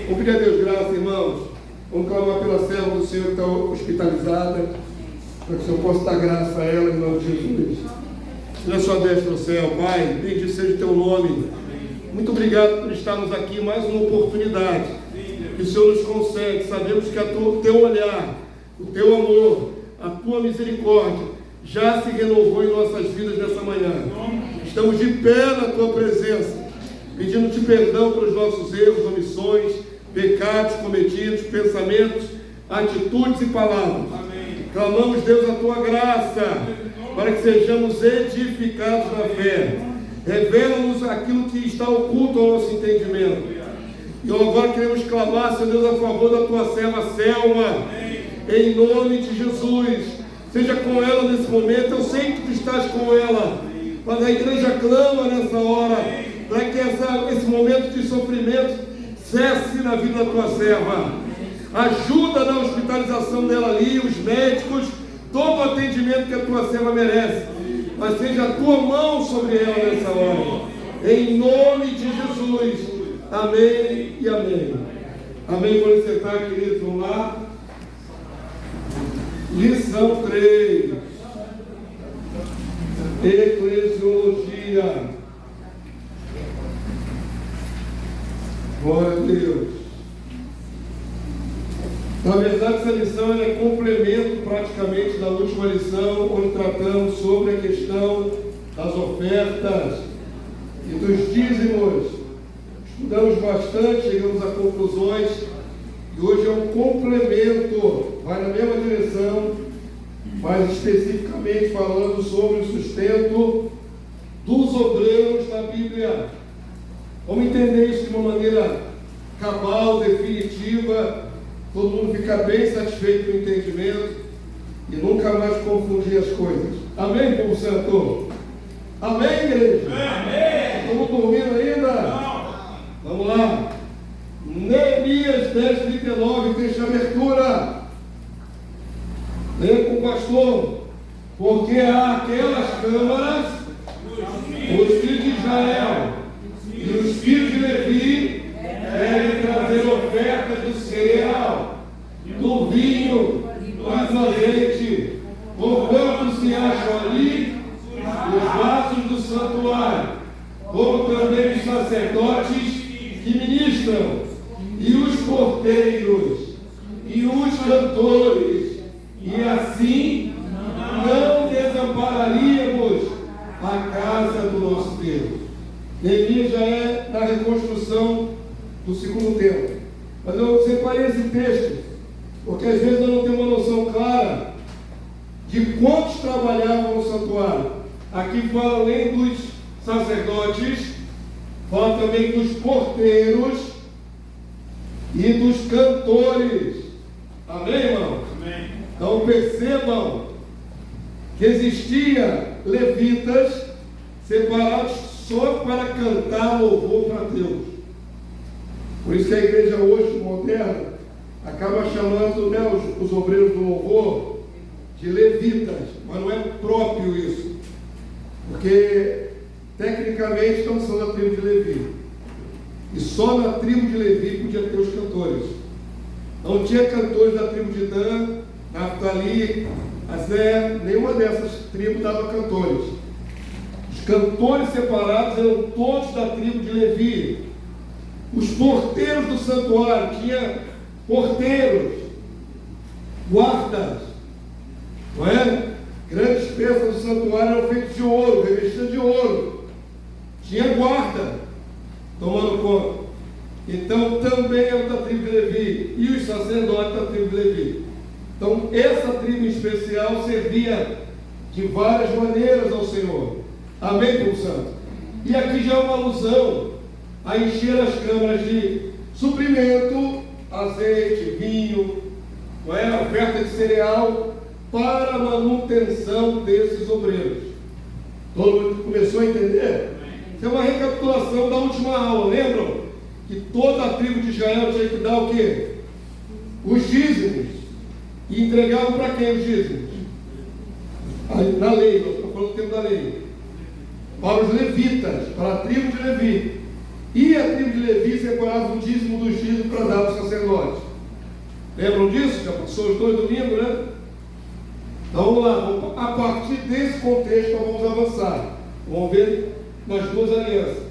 Vamos pedir a Deus graça, irmãos. Vamos clamar pela serva do Senhor que está hospitalizada, para que o Senhor possa dar graça a ela, em nome de Jesus. Olha sua destra no céu, Pai, bendito seja o teu nome. Muito obrigado por estarmos aqui, mais uma oportunidade que o Senhor nos concede. Sabemos que o teu olhar, o teu amor, a tua misericórdia já se renovou em nossas vidas nessa manhã. Estamos de pé na tua presença, pedindo-te perdão pelos nossos erros, omissões, pecados cometidos, pensamentos, atitudes e palavras. Clamamos, Deus, a tua graça, para que sejamos edificados na fé. Revela-nos aquilo que está oculto ao nosso entendimento. E agora queremos clamar, Senhor Deus, a favor da tua serva Selma, em nome de Jesus. Seja com ela nesse momento. Eu sei que tu estás com ela, mas a igreja clama nessa hora, para que esse momento de sofrimento cesse na vida da tua serva. Ajuda na hospitalização dela ali, os médicos, todo o atendimento que a tua serva merece, mas seja a tua mão sobre ela nessa hora, em nome de Jesus. Amém e amém. Amém. Pode sentar, queridos, vamos lá. Lição 3, Eclesiologia. Glória a Deus. Na verdade, essa lição é complemento praticamente da última lição, onde tratamos sobre a questão das ofertas e dos dízimos. Estudamos bastante, chegamos a conclusões, e hoje é um complemento, vai na mesma direção, mas especificamente falando sobre o sustento dos obreiros na Bíblia. Vamos entender isso de uma maneira cabal, definitiva, todo mundo fica bem satisfeito com o entendimento e nunca mais confundir as coisas. Amém, povo santo? Amém, igreja? Amém. Estamos dormindo ainda? Não. Vamos lá. Neemias 10:39, deixa a abertura. Leia com o pastor. Porque há aquelas câmaras, os filhos de Israel e os filhos de Levi devem trazer ofertas do cereal, do vinho, do azeite, porquanto se acham ali os vasos do santuário, como também os sacerdotes que ministram, e os porteiros, e os cantores, e assim não desampararíamos a casa do nosso Deus. Neemias já é na reconstrução do segundo templo. Mas eu separei esse texto, porque às vezes eu não tenho uma noção clara de quantos trabalhavam no santuário. Aqui fala além dos sacerdotes, fala também dos porteiros e dos cantores. Amém, irmão? Amém. Então percebam que existia levitas separados só para cantar louvor para Deus. Por isso que a igreja hoje, moderna, acaba chamando, né, os obreiros do louvor de levitas, mas não é próprio isso, porque tecnicamente estamos falando da tribo de Levi, e só na tribo de Levi podia ter os cantores. Não tinha cantores da tribo de Dan, Naftali, Aser, nenhuma dessas tribos dava cantores. Os cantores separados eram todos da tribo de Levi. Os porteiros do santuário, tinha porteiros, guardas, não é? Grandes peças do santuário eram feitas de ouro, revestidas de ouro. Tinha guarda tomando conta. Então também era da tribo de Levi, e os sacerdotes da tribo de Levi. Então essa tribo em especial servia de várias maneiras ao Senhor. Amém, povo santo? E aqui já é uma alusão a encher as câmaras de suprimento, azeite, vinho, não é? Oferta de cereal, para a manutenção desses obreiros. Todo mundo começou a entender? Isso é uma recapitulação da última aula, lembram? Que toda a tribo de Israel tinha que dar o quê? Os dízimos. E entregavam para quem os dízimos? Na lei, nós estamos falando do tempo da lei. Para os levitas, para a tribo de Levi. E a tribo de Levi separava o dízimo dos dízimos para dar são os 2 domingos, né? Então vamos lá, a partir desse contexto nós vamos avançar. Vamos ver nas 2 alianças.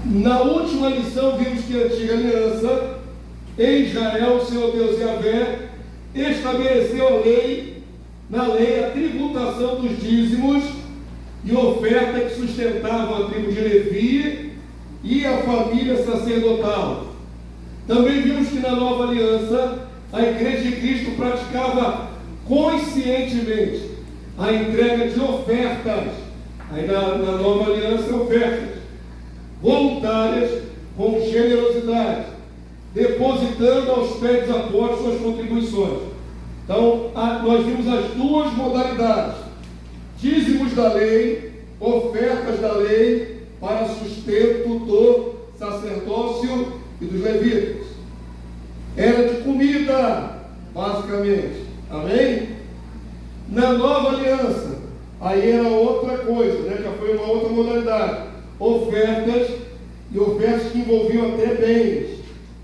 Na última lição vimos que a antiga aliança, em Israel, o Senhor Deus Yahvé, estabeleceu na lei a tributação dos dízimos e oferta que sustentavam a tribo de Levi e a família sacerdotal. Também vimos que na nova aliança a Igreja de Cristo praticava conscientemente a entrega de ofertas. Aí na nova aliança, ofertas voluntárias com generosidade, depositando aos pés dos apóstolos suas contribuições. Então, nós vimos as 2 modalidades: dízimos da lei, ofertas da lei para sustento do sacerdócio e dos levitas. Era de comida, basicamente. Amém? Na nova aliança, aí era outra coisa, né? Já foi uma outra modalidade. Ofertas, e ofertas que envolviam até bens.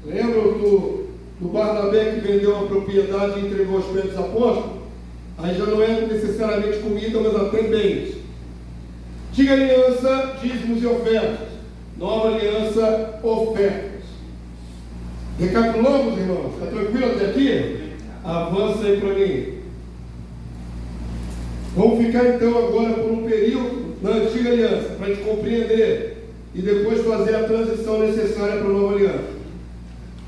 Lembram do Barnabé que vendeu uma propriedade e entregou aos pés dos apóstolos? Aí já não é necessariamente comida, mas até bens. Antiga aliança, dízimos e ofertas. Nova aliança, ofertas. Recapitulamos, irmãos? Está tranquilo até aqui? Avança aí para mim. Vamos ficar então agora por um período na antiga aliança, para a gente compreender e depois fazer a transição necessária para a nova aliança.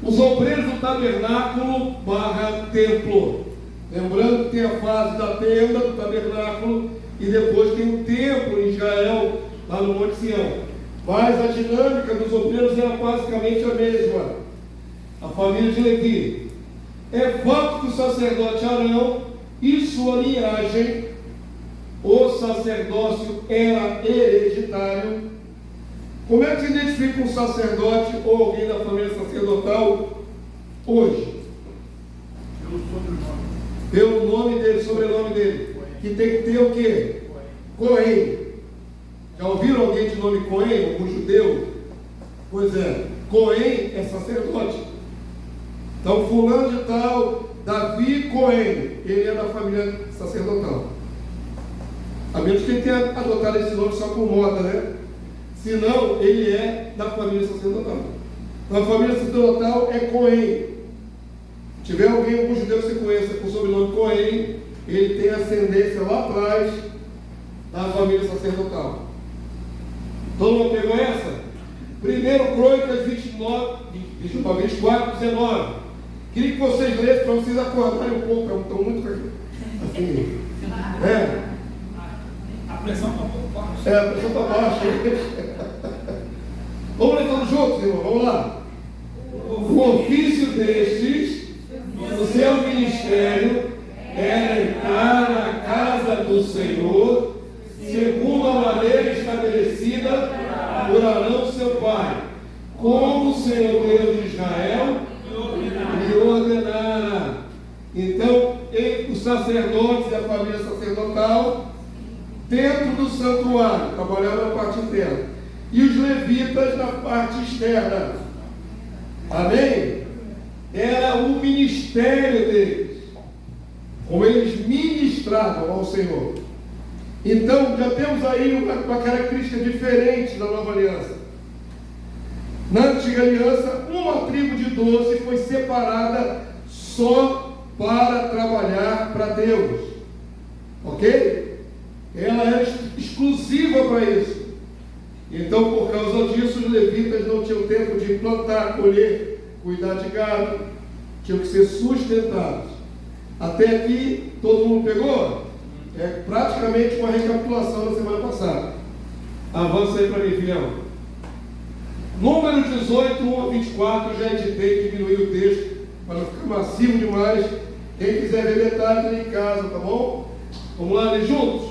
Os obreiros do tabernáculo / templo. Lembrando que tem a fase da tenda, do tabernáculo, e depois tem o templo em Israel, lá no Monte Sião. Mas a dinâmica dos obreiros era basicamente a mesma. A família de Levi. É fato que o sacerdote Arão e sua linhagem, o sacerdócio era hereditário. Como é que se identifica um sacerdote ou alguém da família sacerdotal hoje? Pelo nome dele, sobrenome dele. Que tem que ter o quê? Cohen. Já ouviram alguém de nome Cohen, algum judeu? Pois é, Cohen é sacerdote. Então, fulano de tal, Davi Cohen, ele é da família sacerdotal. A menos que ele tenha adotado esse nome só por moda, né? Senão, ele é da família sacerdotal. Então, a família sacerdotal é Cohen. Se tiver alguém, algum judeu que você conheça com o sobrenome Cohen, ele tem ascendência lá atrás da família sacerdotal. Todo mundo pegou essa? 1 Crônicas 24, 19. Queria que vocês lessem para vocês acordarem um pouco. Estão muito assim. A pressão está um pouco baixa. A pressão está baixa. Vamos ler todos juntos, irmão. Vamos lá. O ofício destes, o seu ministério, era entrar na casa do Senhor, segundo a maneira estabelecida por Arão, seu pai, como o Senhor Deus de Israel lhe ordenara. Então, os sacerdotes e a família sacerdotal, dentro do santuário, trabalhavam na parte interna, e os levitas na parte externa. Amém? Era o ministério deles, como eles ministravam ao Senhor. Então, já temos aí uma característica diferente da nova aliança. Na antiga aliança, uma tribo de 12 foi separada só para trabalhar para Deus. Ok? Ela era exclusiva para isso. Então, por causa disso, os levitas não tinham tempo de plantar, colher, cuidar de gado. Tinham que ser sustentados. Até aqui, todo mundo pegou? É praticamente uma recapitulação da semana passada. Avança aí para mim, filhão. Número 18, 1 a 24, já editei, diminuí o texto, para não ficar massivo demais. Quem quiser ver metade, lê em casa, tá bom? Vamos lá, ler juntos?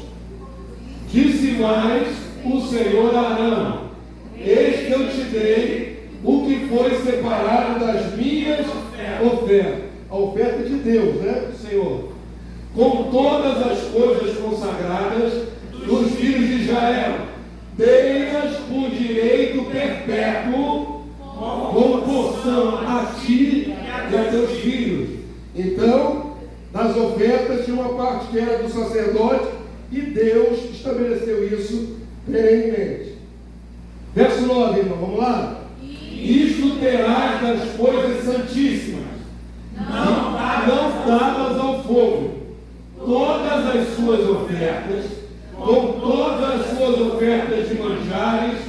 Disse mais o Senhor a Arão: eis que eu te dei o que foi separado das minhas ofertas. A oferta de Deus, né, Senhor? Com todas as coisas consagradas dos filhos de Israel, dei-as por direito perpétuo, como porção a ti e a teus filhos. Então, nas ofertas tinha uma parte que era do sacerdote, e Deus estabeleceu isso perenemente. Verso 9, irmão, vamos lá? Isto terás das coisas santíssimas, não dadas ao fogo, todas as suas ofertas, com todas as suas ofertas de manjares,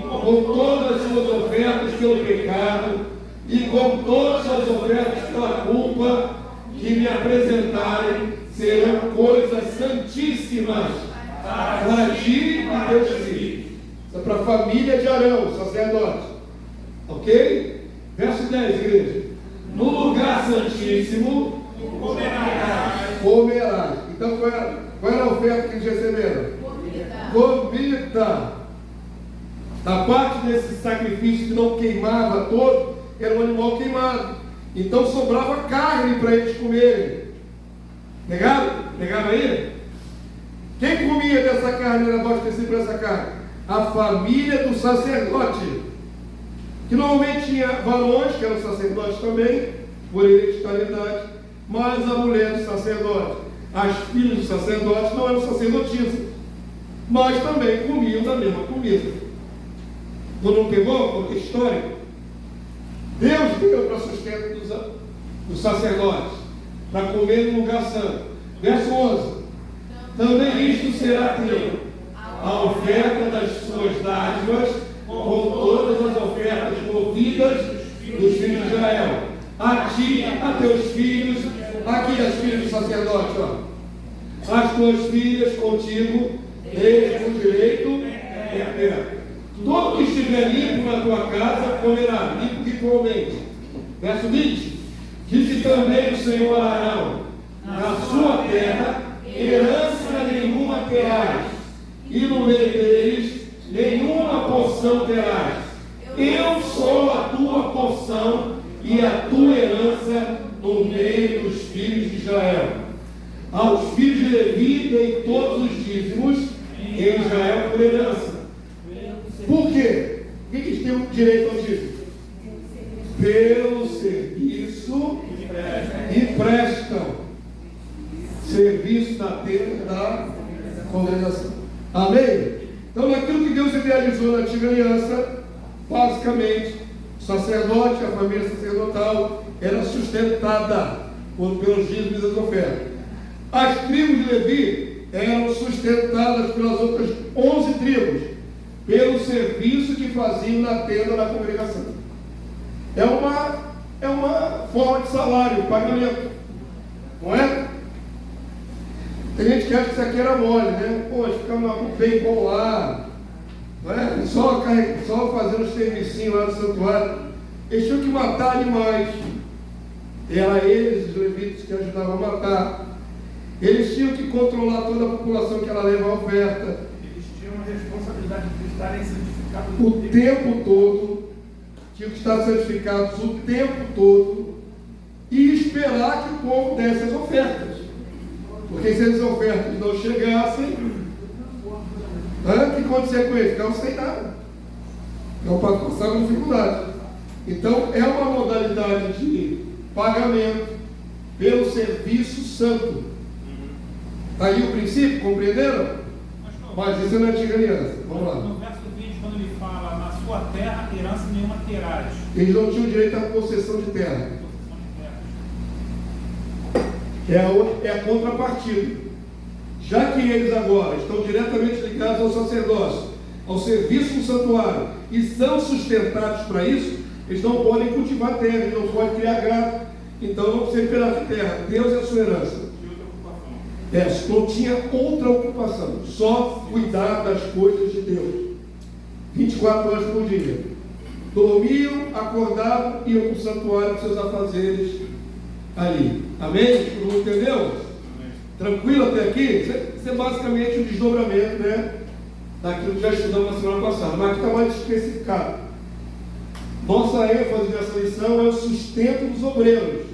com todas as suas ofertas pelo pecado, e com todas as ofertas pela culpa que me apresentarem, serão coisas santíssimas para ti e teus filhos. Isso é para a família de Arão, sacerdote. Ok? Verso 10, igreja. No lugar santíssimo comerás. Então qual era a oferta que eles receberam? Comida. A parte desse sacrifício que não queimava todo, era um animal queimado. Então sobrava carne para eles comerem. Negaram? Negaram aí? Quem comia dessa carne, era abastecido por essa carne? A família do sacerdote, que normalmente tinha varões, que eram sacerdotes também, por hereditariedade, mas a mulher do sacerdote, as filhas do sacerdote não eram sacerdotisas, mas também comiam da mesma comida. Tu não pegou? Porque histórico. Deus deu para sustento dos sacerdotes, para comer no lugar santo. Verso 11. Também isto será teu, a oferta das suas dádivas, com todas as ofertas movidas dos filhos de Israel. A ti, a teus filhos, aqui as filhas do sacerdote, ó. As tuas filhas contigo, eles com direito eterno. Todo que estiver limpo na tua casa comerá, limpo ritualmente. Verso 20. Disse também o Senhor a Arão: na sua terra herança nenhuma terás, e no meio deles nenhuma porção terás. Eu sou a tua porção e a tua herança no meio dos filhos de Israel. Aos filhos de Levi dei todos os dízimos em Israel por herança. Por quê? O que eles têm direito ao dízimo? Pelo serviço e prestam. Serviço da tenda da congregação. Amém? Então, naquilo que Deus idealizou na antiga aliança, basicamente, o sacerdote, a família sacerdotal, era sustentada pelos dízimos e das ofertas. As tribos de Levi eram sustentadas pelas outras 11 tribos, pelo serviço que faziam na tenda da congregação. É uma forma de salário, pagamento. Não é? Tem gente que acha que isso aqui era mole, né? Poxa, fica bem bom lá. Não é? Só fazendo os servicinhos lá no santuário. Eles tinham que matar animais. Era eles, os levitas, que ajudavam a matar. Eles tinham que controlar toda a população que ela leva a oferta. Eles tinham a responsabilidade de estarem santificados O tempo todo. Tinham que estar santificados o tempo todo. E esperar que o povo desse as ofertas. Porque se as ofertas não chegassem, o que acontecia com eles? Ficavam sem nada. Não passavam dificuldade. Então é uma modalidade de pagamento pelo serviço santo. Está aí o princípio, compreenderam? Mas isso é na antiga aliança. Vamos lá. No verso 20, quando ele fala, na sua terra herança nenhuma terás. Eles não tinham direito à possessão de terra. É a contrapartida. Já que eles agora estão diretamente ligados ao sacerdócio, ao serviço do santuário, e são sustentados para isso, eles não podem cultivar terra, eles não podem criar gado, então não precisa pedaço de terra. Deus é a sua herança. Não tinha outra ocupação, só cuidar das coisas de Deus. 24 horas por dia. Dormiam, acordavam, iam para o santuário para seus afazeres ali. Amém? Todo mundo entendeu? Amém. Tranquilo até aqui? Isso é basicamente um desdobramento, né, daquilo que já estudamos na semana passada, mas aqui está mais especificado. Nossa ênfase nessa lição é o sustento dos obreiros.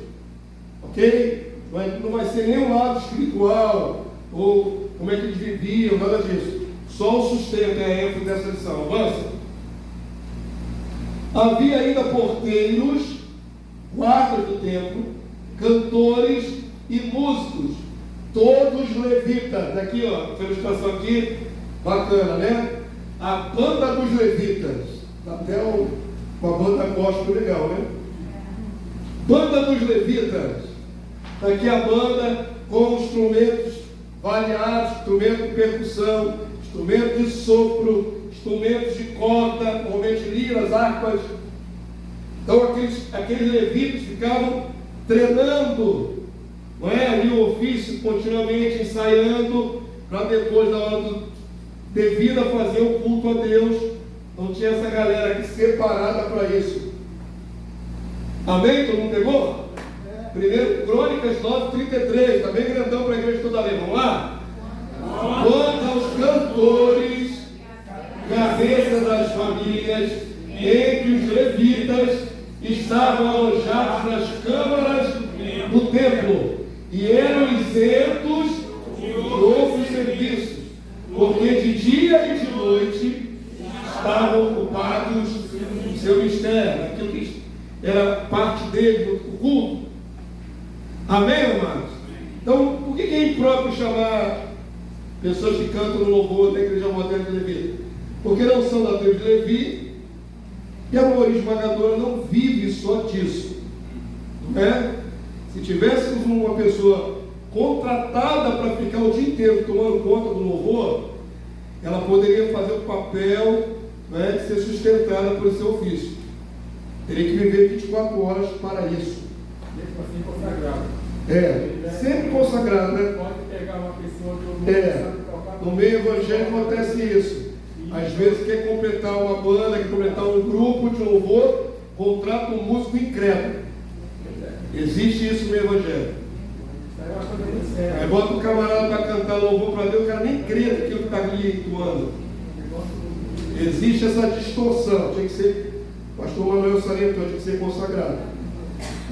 Ok? Não vai ser nem um lado espiritual, ou como é que eles viviam, nada disso. Só o sustento é a ênfase dessa lição. Avança. Havia ainda porteiros, guardas do levitas, aqui ó, essa ilustração aqui, bacana, né? A banda dos levitas, até uma banda gospel legal, né? Banda dos levitas, está aqui a banda com instrumentos variados, instrumentos de percussão, instrumentos de sopro, instrumentos de corda, normalmente liras, harpas. Então aqueles levitas ficavam treinando, não é? Ali o ofício, continuamente ensaiando, para depois, na hora devida, fazer o culto a Deus. Não tinha essa galera aqui separada para isso. Amém? Todo mundo pegou? 1 Crônicas 9:33, está bem grandão para a igreja toda ali. Vamos lá? Quanto aos cantores, cabeças das famílias, entre os levitas, estavam alojados nas câmaras do templo e eram isentos de outros serviços, porque de dia e de noite estavam ocupados no seu mistério, aquilo que era parte dele, do culto. Amém, amados? Então, por que é impróprio chamar pessoas que cantam no louvor da igreja moderna de Levi? Porque não são da tribo de Levi, e a maioria esmagadora não vive só disso, não é? Se tivéssemos uma pessoa contratada para ficar o dia inteiro tomando conta do louvor, ela poderia fazer o papel, né, de ser sustentada por seu ofício. Teria que viver 24 horas para isso. Mesmo assim consagrado. Sempre consagrado, né? Pode pegar uma pessoa que no meio evangélico acontece isso. Às vezes quer completar uma banda, quer completar um grupo de louvor, contrata um músico incrédulo. Existe isso no meio evangélico. Aí bota o camarada para cantar louvor para Deus, o cara nem crê naquilo que está ali entoando. Existe essa distorção. Tinha que ser, o pastor Manuel salientou, tinha que ser consagrado.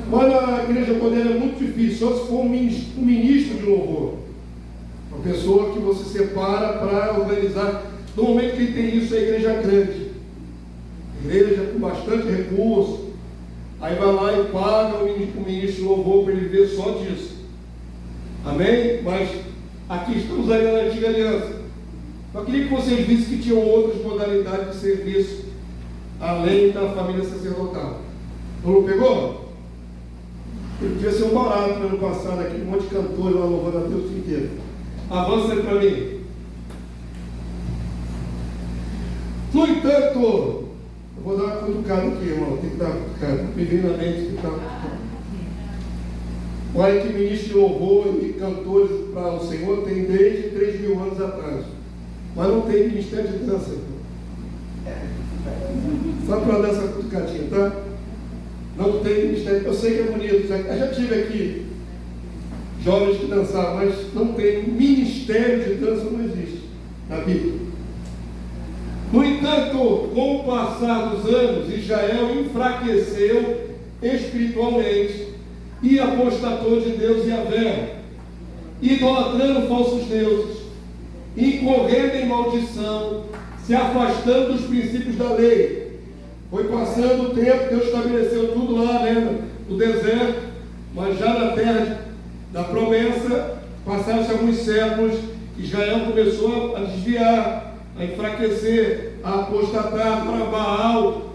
Mas na igreja moderna é muito difícil, só se for um ministro de louvor. Uma pessoa que você separa para organizar. Normalmente quem tem isso é a igreja grande. Igreja com bastante recurso. Aí vai lá e paga o ministro de louvor para ele ver só disso. Amém? Mas aqui estamos ainda na antiga aliança. Eu queria que vocês vissem que tinham outras modalidades de serviço além da família sacerdotal. Não pegou? Ele devia ser um barato no ano passado aqui, um monte de cantores lá louvando a Deus o dia inteiro. Avança aí para mim. No entanto, eu vou dar uma cutucada aqui, irmão. Tem que dar uma cutucada. Me vem na mente que está cutucada. Olha que ministro de louvor e cantores para o Senhor tem desde 3.000 anos atrás. Mas não tem ministério de dança. Só para dar essa cutucadinha, tá? Não tem ministério. Eu sei que é bonito. Eu já tive aqui jovens que dançavam, mas não tem ministério de dança, não existe na Bíblia. No entanto, com o passar dos anos, Israel enfraqueceu espiritualmente e apostatou de Deus Yahvé, idolatrando falsos deuses, incorrendo em maldição, se afastando dos princípios da lei. Foi passando o tempo, Deus estabeleceu tudo lá, né, no deserto, mas já na terra da promessa, passaram-se alguns séculos, Israel começou a desviar, a enfraquecer, a apostatar para Baal.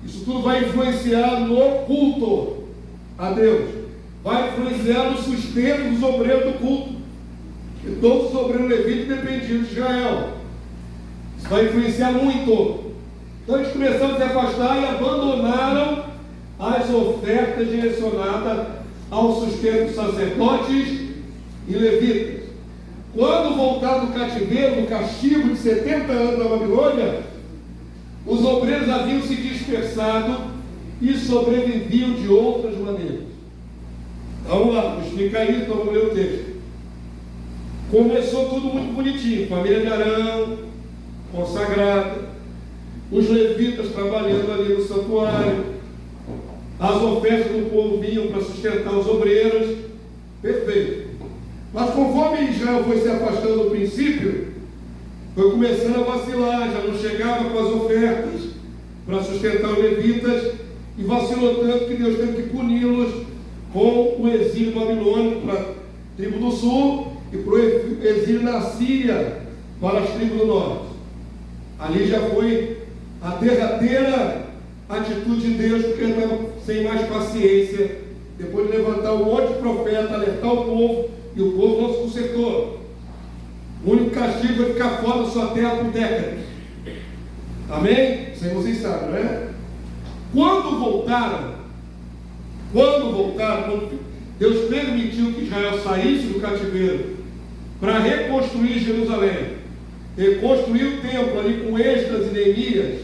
Isso tudo vai influenciar no culto a Deus, vai influenciar no sustento dos obreiros do culto, e todos os obreiros levitas dependiam de Israel. Isso vai influenciar muito. Então eles começaram a se afastar e abandonaram as ofertas direcionadas ao sustento dos sacerdotes e levitas. Quando voltaram do cativeiro, no castigo de 70 anos na Babilônia, os obreiros haviam se dispersado e sobreviviam de outras maneiras. Vamos lá, vou explicar isso, então vamos ler o texto. Começou tudo muito bonitinho, família de Arão, consagrada, os levitas trabalhando ali no santuário, as ofertas do povo vinham para sustentar os obreiros, perfeito. Mas conforme Israel foi se afastando do princípio, foi começando a vacilar, já não chegava com as ofertas para sustentar os levitas, e vacilou tanto que Deus teve que puni-los com o exílio babilônico para a tribo do sul, e para o exílio na Síria, para as tribos do norte. Ali já foi a derradeira atitude de Deus, porque ele estava sem mais paciência, depois de levantar um monte de profeta, alertar o povo, e o povo não se consertou. O único castigo é ficar fora da sua terra por décadas. Amém? Isso aí vocês sabem, não é? Quando voltaram, quando Deus permitiu que Israel saísse do cativeiro para reconstruir Jerusalém, reconstruir o templo ali com Esdras e Neemias,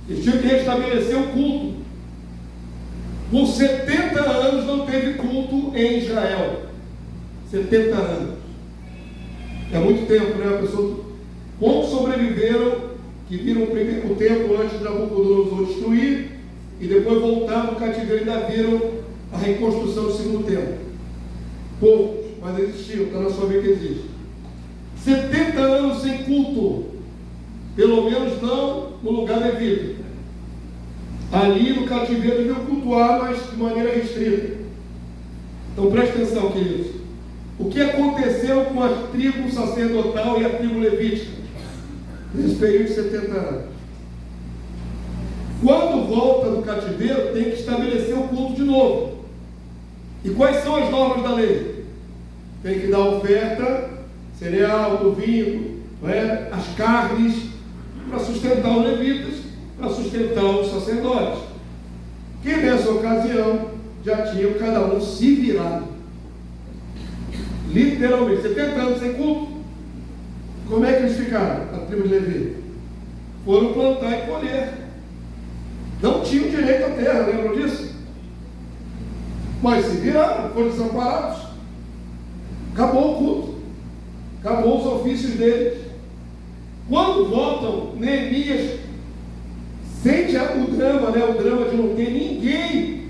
eles tinham que restabelecer o culto. Por 70 anos não teve culto em Israel. 70 anos. É muito tempo, né? Poucos sobreviveram, que viram o templo antes de Nabucodonosor destruir, e depois voltaram do cativeiro e ainda viram a reconstrução do segundo templo. Poucos, mas existiram, está na sua vida que existe. 70 anos sem culto, pelo menos não no lugar devido. Ali no cativeiro deviam cultuar, mas de maneira restrita. Então preste atenção, queridos. O que aconteceu com a tribo sacerdotal e a tribo levítica nesse período de 70 anos? Quando volta do cativeiro, tem que estabelecer o culto de novo. E quais são as normas da lei? Tem que dar oferta, cereal, vinho, as carnes, para sustentar os levitas, para sustentar os sacerdotes, que nessa ocasião já tinham cada um se virado. Literalmente, 70 anos sem culto. Como é que eles ficaram, a tribo de Levi? Foram plantar e colher. Não tinham direito à terra, lembram disso? Mas se viraram, foram desamparados. Acabou o culto. Acabou os ofícios deles. Quando voltam, Neemias sente o drama, né? O drama de não ter ninguém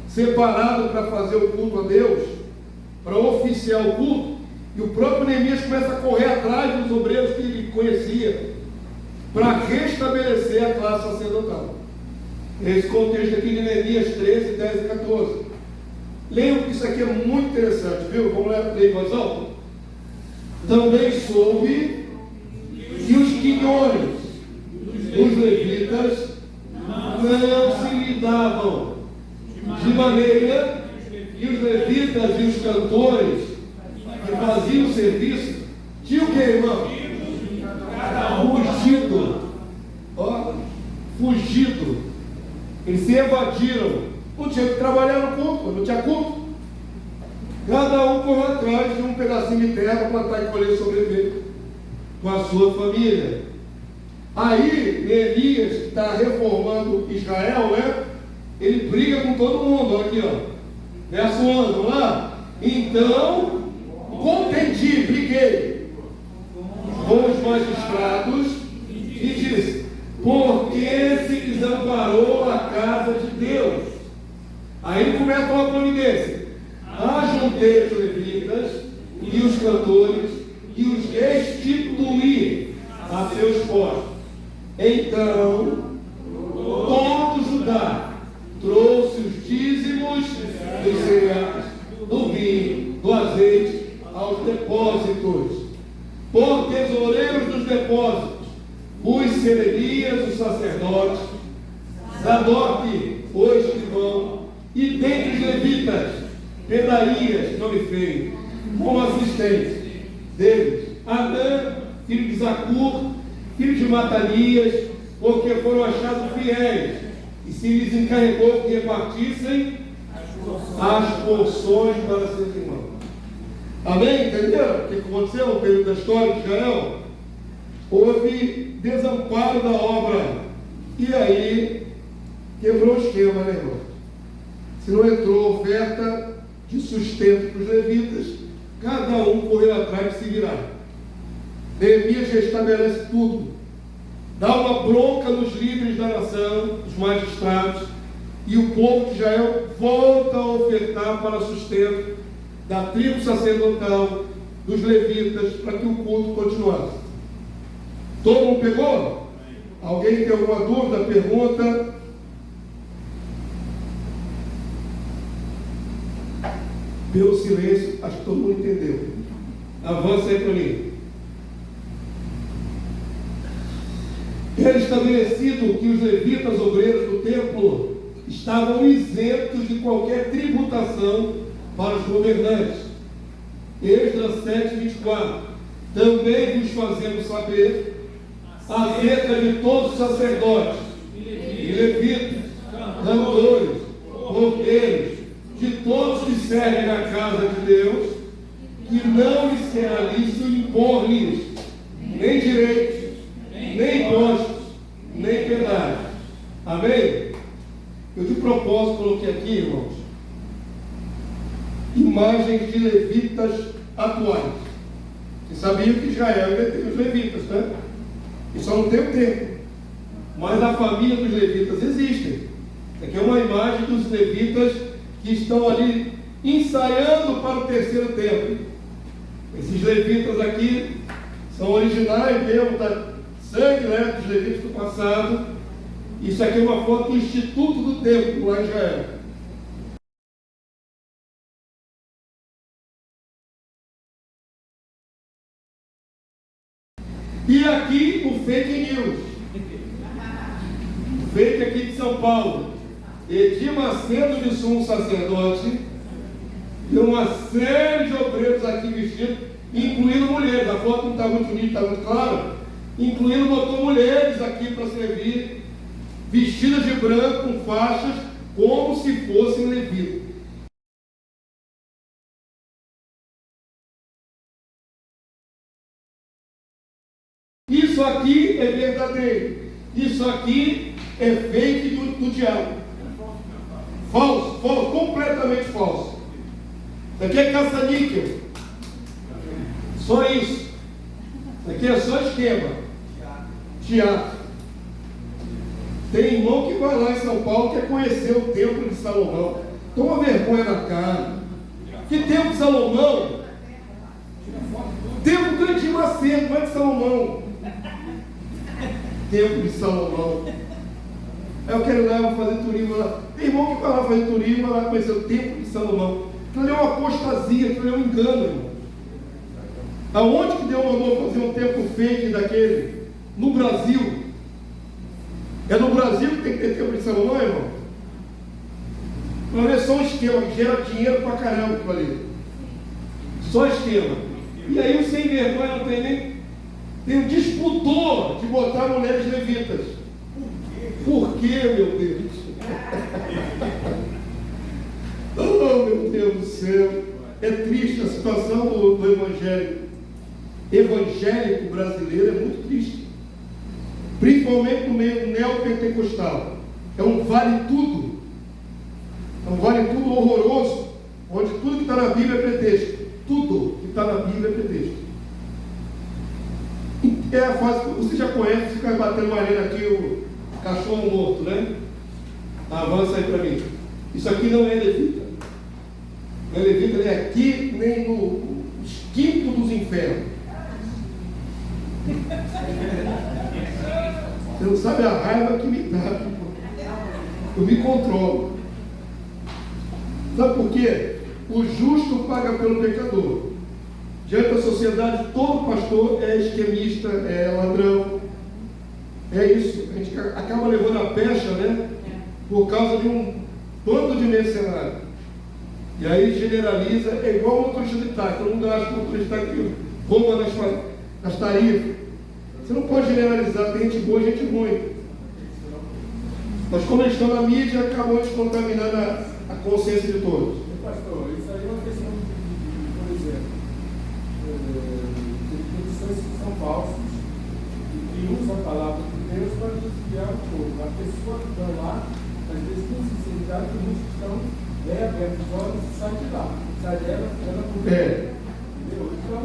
separado para fazer o culto a Deus, para oficiar o culto, e o próprio Neemias começa a correr atrás dos obreiros que ele conhecia, para restabelecer a classe sacerdotal. Esse contexto aqui de Neemias 13, 10 e 14. Leiam que isso aqui é muito interessante, viu? Vamos ler em voz alta. Também soube que os quinhões dos levitas não se lidavam de maneira que os levitas e os cantores que faziam o serviço tinham o que, irmão? Fugido. Ó, fugido. Eles se evadiram. Não tinha que trabalhar no culto, não tinha culto. Cada um correu atrás de um pedacinho de terra para plantar e colher e sobreviver com a sua família. Aí, Neemias, que está reformando Israel, né? Ele briga com todo mundo. Olha aqui, ó. Verso 11, vamos lá? Então, contendi, briguei com os magistrados e disse: por que se desamparou a casa de Deus? Aí ele começa uma providência. Ajuntei os levitas e os cantores e os restituí a seus postos. Então, todo Judá trouxe os dízimos dos cereais, do vinho, do azeite aos depósitos. Por tesoureiros dos depósitos, os Seremias, os sacerdotes, Zadoque, o escrivão, e dentre os levitas, Pedarias, nome feio, como assistentes deles, Adã, filho de Zacur, filho de Matanias, porque foram achados fiéis, e se lhes encarregou que repartissem as porções para seus irmãos. Amém? Entenderam o que aconteceu no período da história de Israel? Houve desamparo da obra, e aí quebrou o esquema, né, irmão? Se não entrou oferta de sustento para os levitas, cada um correu atrás de se virar. Neemias restabelece tudo, dá uma bronca nos líderes da nação, os magistrados, e o povo de Israel volta a ofertar para sustento da tribo sacerdotal, dos levitas, para que o culto continuasse. Todo mundo pegou? Alguém tem alguma dúvida? Pergunta? Pelo silêncio, acho que todo mundo entendeu. Avança aí para mim. Era estabelecido que os levitas obreiros do templo estavam isentos de qualquer tributação para os governantes. Esdras 7:24. Também vos fazemos saber acerca de todos os sacerdotes e levitas, cantores, porteiros, de todos que servem na casa de Deus, que não lhes será lícito impor-lhes nem direitos, nem impostos, nem pedágios. Amém? Eu de propósito coloquei aqui, irmãos, imagens de levitas atuais. Vocês sabiam que Israel ainda tem os levitas, né? E só não tem o templo. Mas a família dos levitas existem. Aqui é uma imagem dos levitas que estão ali ensaiando para o terceiro templo. Esses levitas aqui são originais mesmo da sangue, né, dos levitas do passado. Isso aqui é uma foto do Instituto do Templo lá em Israel. E aqui o fake news. O fake aqui de São Paulo. Edir Macedo de sumo sacerdote e uma série de obreiros aqui vestidos, incluindo mulheres. A foto não está muito nítida, está muito clara. Incluindo, botou mulheres aqui para servir, vestidas de branco, com faixas, como se fossem levitas. Isso aqui é verdadeiro. Isso aqui é fake do diabo. Falso, falso, completamente falso. Isso aqui é caça-níquel. Só isso. Isso aqui é só esquema. Teatro. Tem irmão que vai lá em São Paulo, quer conhecer o templo de Salomão. Toma vergonha na cara. Que templo de Salomão? Templo do Edir Macedo, não é de Salomão. Templo de Salomão. Eu quero ir lá fazer turismo lá. Tem irmão que vai lá fazer turismo, vai lá conhecer o templo de Salomão. Aquilo ali é uma apostasia, aquilo ali é um engano, irmão. Aonde que Deus mandou fazer um templo fake daquele? No Brasil. É no Brasil que tem que ter templo de Salomão, irmão? Não é só um esquema que gera dinheiro pra caramba aquilo ali. Só esquema. E aí o sem vergonha não tem nem. Tem um disputor de botar mulheres levitas. Por quê, meu Deus? Oh, meu Deus do céu. É triste a situação do evangelho. Evangélico brasileiro é muito triste. Principalmente no meio neopentecostal. É um vale tudo. É um vale tudo horroroso. Onde tudo que está na Bíblia é pretexto. Tudo que está na Bíblia é pretexto. É a fase que você já conhece, fica batendo uma arena aqui, o cachorro morto, né? Avança aí para mim. Isso aqui não é levita. Não é levita nem aqui, nem no quinto dos infernos. Você não sabe a raiva que me dá. Eu me controlo. Sabe por quê? O justo paga pelo pecador. Diante da sociedade, todo pastor é esquemista, é ladrão. É isso. A gente acaba levando a pecha, né? Por causa de um bando de mercenários. E aí generaliza, é igual o motorista de táxi. Todo mundo acha que o motorista de táxi rouba nas tarifas. Você não pode generalizar, tem gente boa e gente ruim. Mas como eles estão na mídia, acabou descontaminando a consciência de todos. Pastor, isso aí é uma questão de, por exemplo, produções que são falsas e que usam a palavra de Deus para desviar o povo. A pessoa que está lá, às vezes com sinceridade, que muitos estão bem abertos os olhos e sai de lá. Sai dela, ela por dentro. Entendeu? Então,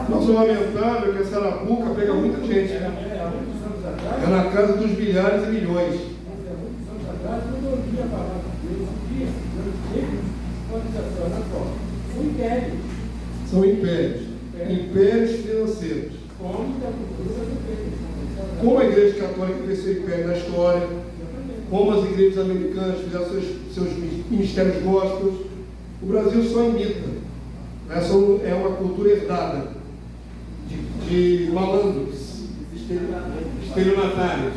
nosso lamentável é que essa arapuca pega muita gente. Há muitos anos atrás. É na casa dos milhares e milhões. Há muitos anos atrás, quando eu ouvia a palavra de Deus, são impérios. São impérios. Impérios financeiros. Como a Igreja Católica fez seu império na história, como as igrejas americanas fizeram seus ministérios gospels, o Brasil só imita. É uma cultura herdada de malandros, estelionatários.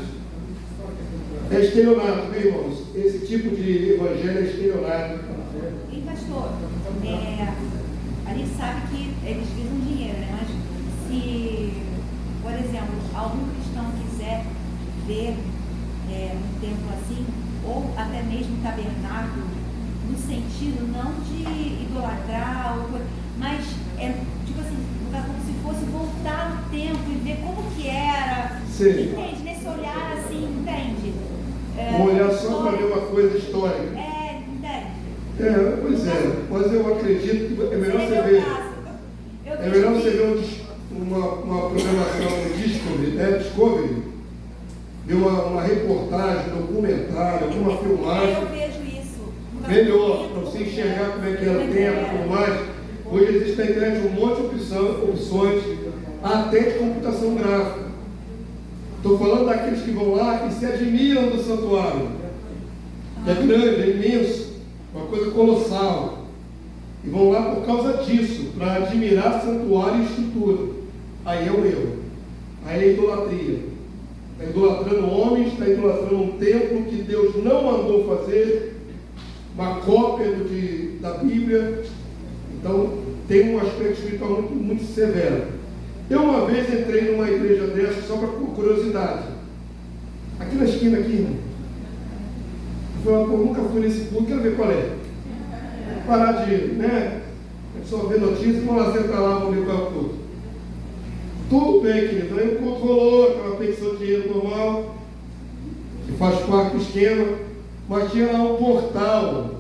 É estelionato, viu, irmãos? Esse tipo de evangelho é estelionato. E pastor, a gente sabe que eles visam dinheiro, né? Mas se, por exemplo, algum cristão quiser ver um templo assim, ou até mesmo um tabernáculo, no sentido não de idolatrar, mas tipo assim, como se fosse voltar no tempo e ver como que era. Sim. Entende? Nesse olhar assim, entende? Um olhar só para ver uma coisa histórica. Entende? Pois é, mas eu acredito que é melhor você ver. É melhor você ver uma programação no Discovery, Discovery, ver uma reportagem, documentário, alguma filmagem. Eu vejo isso. Melhor, para você enxergar como é que era o tempo, tudo mais. Hoje existe na internet um monte de opções, até de computação gráfica. Estou falando daqueles que vão lá e se admiram do santuário. É grande, é imenso, uma coisa colossal. E vão lá por causa disso, para admirar santuário e estrutura. Aí é o erro. Aí é idolatria. Está idolatrando homens, está idolatrando um templo que Deus não mandou fazer, uma cópia da Bíblia. Então, tem um aspecto espiritual muito, muito severo. Eu uma vez entrei numa igreja dessa só para curiosidade. Aqui na esquina, aqui, irmão. Eu falei, nunca fui nesse culto, quero ver qual é. Parar de, né? Só ver notícias, vamos lá sentar lá, vamos ver qual é o culto. Tudo bem, querido. Aí o culto rolou, aquela petição de dinheiro normal, que faz parte do esquema, mas tinha lá um portal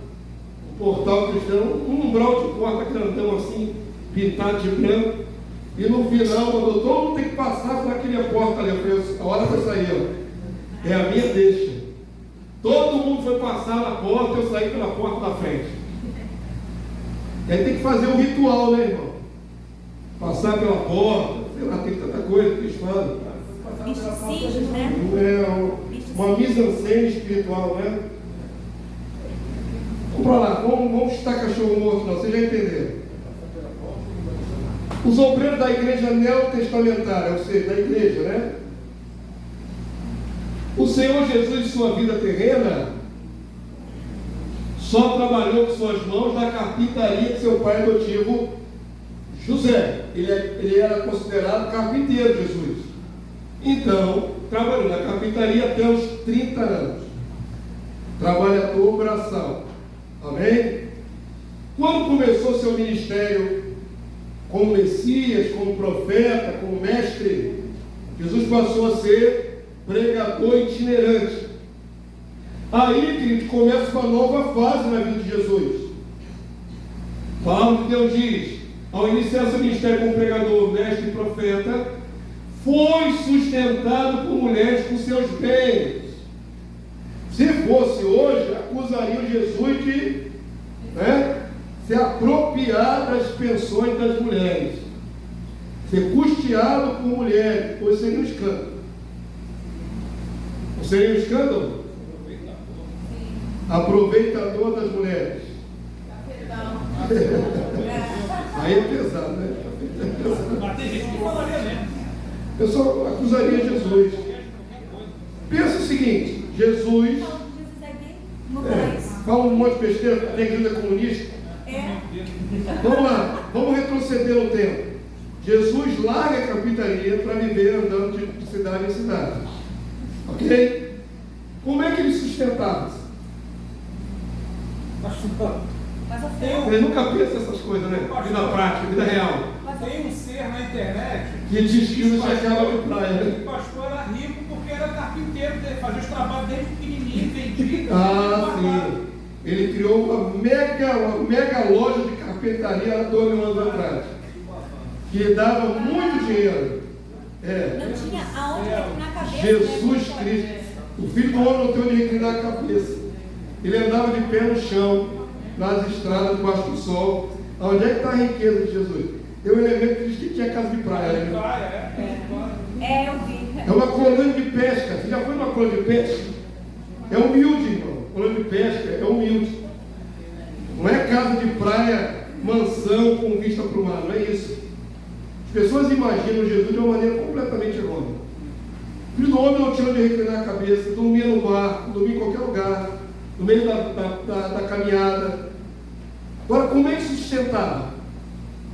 cristão, um umbral de porta grandão assim, pintado de branco. E no final, mandou todo mundo tem que passar por aquela porta ali. Eu falei, a hora vai sair, ó. É a minha deixa. Todo mundo foi passar na porta, eu saí pela porta da frente. E aí tem que fazer um ritual, né, irmão? Passar pela porta, sei lá, tem tanta coisa que eles fazem. Misticismos, né? Uma mise-en-scène espiritual, né? Vamos para lá, vamos chutar cachorro morto, não, vocês já entenderam. Os obreiros da igreja neotestamentária, ou seja, da igreja, né? O Senhor Jesus, em sua vida terrena, só trabalhou com suas mãos na carpintaria de seu pai adotivo, José. Ele era considerado carpinteiro, Jesus. Então, trabalhou na carpintaria até os 30 anos. Trabalhador braçal. Amém? Quando começou seu ministério como Messias, como profeta, como mestre, Jesus passou a ser pregador itinerante. Aí, querido, começa uma nova fase na vida de Jesus. A palavra de Deus diz, ao iniciar seu ministério como pregador, mestre e profeta, foi sustentado por mulheres com seus bens. Se fosse hoje, acusariam Jesus de se apropriar das pensões das mulheres, ser custeado por mulheres, pois seria um escândalo. Não seria um escândalo? Aproveitador das mulheres. Aí é pesado, né? Mas tem gente que falaria mesmo. Eu só acusaria Jesus. Pensa o seguinte, Jesus fala um monte de besteira, tem igreja comunista. Vamos lá, vamos retroceder no tempo. Jesus larga a carpintaria para viver andando de cidade em cidade. Ok? Como é que ele sustentava-se? Ele nunca pensa essas coisas, né? Vida prática, vida real. Tem um ser na internet Que diz que não chegava de praia, né? o pastor era rico porque era carpinteiro, fazia os trabalhos desde pequenininho, vendia. Sim. Ele criou uma mega loja de carpintaria há 2 mil anos atrás, que dava muito dinheiro. Não tinha aonde na cabeça. Jesus Cristo, o Filho do Homem não tem onde reclinar a cabeça. Ele andava de pé no chão, nas estradas, debaixo do sol. Onde é que está a riqueza de Jesus? Tem um elemento que diz que tinha casa de praia. Eu vi. É uma colônia de pesca. Você já foi numa colônia de pesca? É humilde, irmão. Colônia de pesca é humilde. Não é casa de praia mansão com vista para o mar, não é isso. As pessoas imaginam Jesus de uma maneira completamente errônea. O filho do homem não tinha onde reclinar a cabeça, dormia no mar, dormia em qualquer lugar, no meio da caminhada. Agora, como é que se sustentava?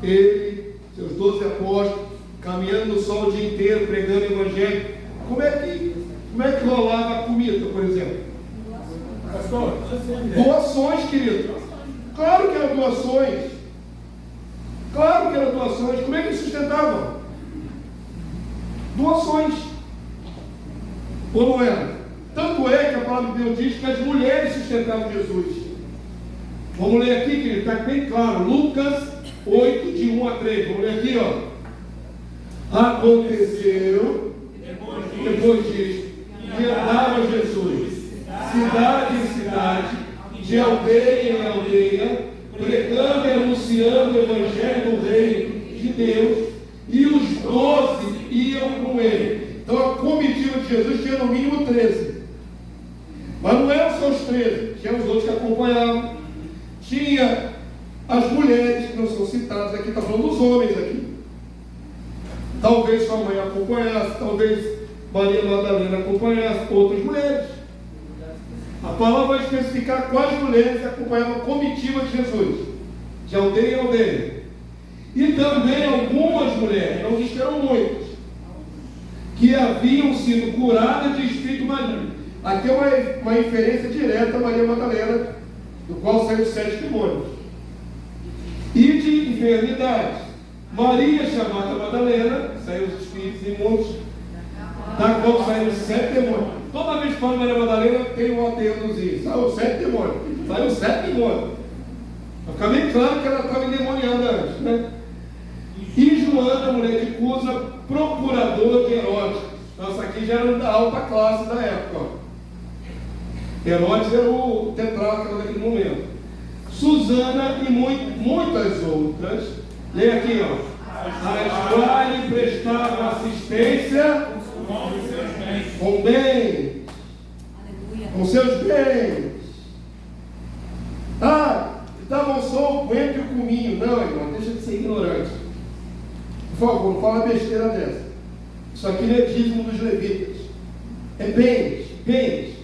Ele, seus 12 apóstolos, caminhando no sol o dia inteiro, pregando o evangelho. Como é que rolava a comida, por exemplo? Pastor, Doações, querido. Claro que eram doações. Claro que eram doações. Como é que eles sustentavam? Doações. Ou não era? Tanto é que a palavra de Deus diz que as mulheres sustentavam Jesus. Vamos ler aqui, querido, está bem claro. Lucas 8, de 1 a 3. Vamos ler aqui, ó. Aconteceu, depois disso, que andava Jesus, cidade em cidade, de aldeia em aldeia, pregando e anunciando o evangelho do reino de Deus, e os 12 iam com ele. Então a comitiva de Jesus tinha no mínimo 13. Mas não eram só os 13, tinha os outros que acompanhavam. Tinha as mulheres, que não são citadas aqui, está falando dos homens aqui. Talvez sua mãe acompanhasse, talvez Maria Madalena acompanhasse, outras mulheres. A palavra vai especificar quais mulheres acompanhavam a comitiva de Jesus, de aldeia em aldeia. E também algumas mulheres, não diz que eram muitas, que haviam sido curadas de espírito maligno. Aqui é uma inferência direta a Maria Madalena, do qual saíram 7 demônios. E de enfermidades. Maria, chamada Madalena, saiu os espíritos imundos, da qual saíram 7 demônios. Toda vez que fala Maria Madalena, tem um ateiozinho. Saiu 7 demônios. Saiu 7 demônios. Vai ficar bem claro que ela estava endemoniada antes, né? E Joana, mulher de Cusa, procuradora de Herodes. Nossa, aqui já era da alta classe da época. Ó. Herodes era o tetrarca daquele momento. Susana e muitas outras. Leia aqui, ó. As quais lhe prestavam assistência com bens, com seus bens. Davam só o coentro e o cominho. Não, irmão, deixa de ser ignorante. Por favor, não fala besteira dessa. Isso aqui não é dízimo dos levitas. É bens, bens.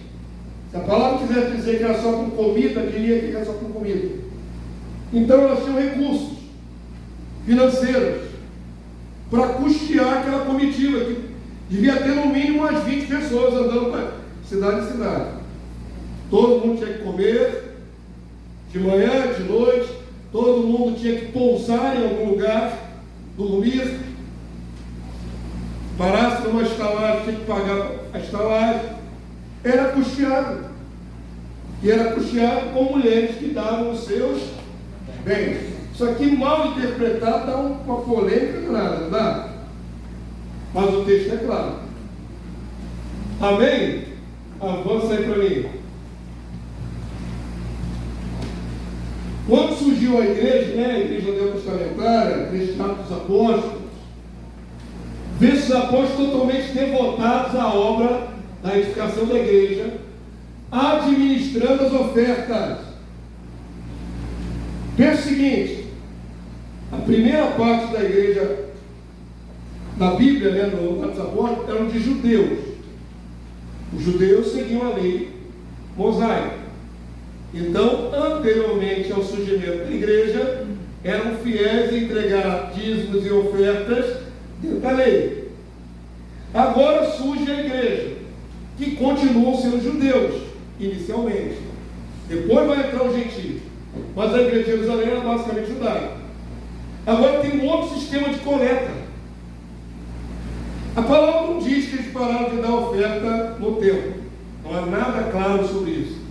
Se a palavra quiser dizer que era só com comida, diria que era só com comida. Então elas tinham recursos financeiros para custear aquela comitiva, que devia ter no mínimo umas 20 pessoas andando para cidade em cidade. Todo mundo tinha que comer, de manhã, de noite, todo mundo tinha que pousar em algum lugar, dormir, parasse numa estalagem, tinha que pagar a estalagem. Era custeado. E era custeado com mulheres que davam os seus bens. Isso aqui, mal interpretado, dá uma polêmica danada, não dá? Mas o texto é claro. Amém? Avança aí para mim. Quando surgiu a igreja, né? A igreja neotestamentária, a igreja dos apóstolos, vê os apóstolos totalmente devotados à obra da edificação da igreja, administrando as ofertas. Pensa o seguinte: a primeira parte da igreja, da Bíblia, né, no Atos dos Apóstolos, eram de judeus. Os judeus seguiam a lei mosaica. Então, anteriormente ao surgimento da igreja, eram fiéis em entregar dízimos e ofertas dentro da lei. Agora surge a igreja, que continuam sendo judeus, inicialmente. Depois vai entrar o gentio. Mas a igreja de Jerusalém era basicamente judaica. Agora tem um outro sistema de coleta. A palavra não diz que eles pararam de dar oferta no templo. Não há nada claro sobre isso.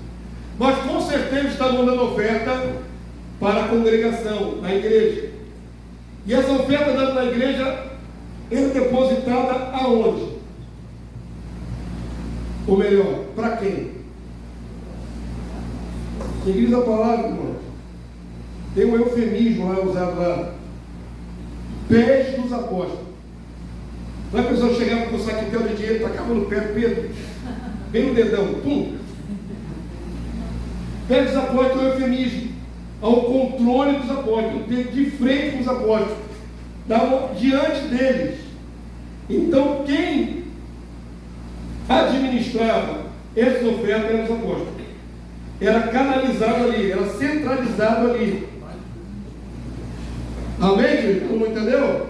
Mas com certeza estavam dando oferta para a congregação, na igreja. E essa oferta dada na igreja era depositada aonde? Ou melhor, para quem? Quem diz a palavra, irmão? Tem um eufemismo lá usado lá. Pés dos apóstolos. Não é a pessoa chegava com o saquetel de dinheiro, tacava no pé do Pedro, bem no dedão, pum. Pés dos apóstolos é um eufemismo. ao controle dos apóstolos, de frente com os apóstolos, estavam diante deles. Então, quem administrava essas ofertas eram os apóstolos. Era canalizado ali, era centralizado ali. Amém, querido? Todo mundo entendeu?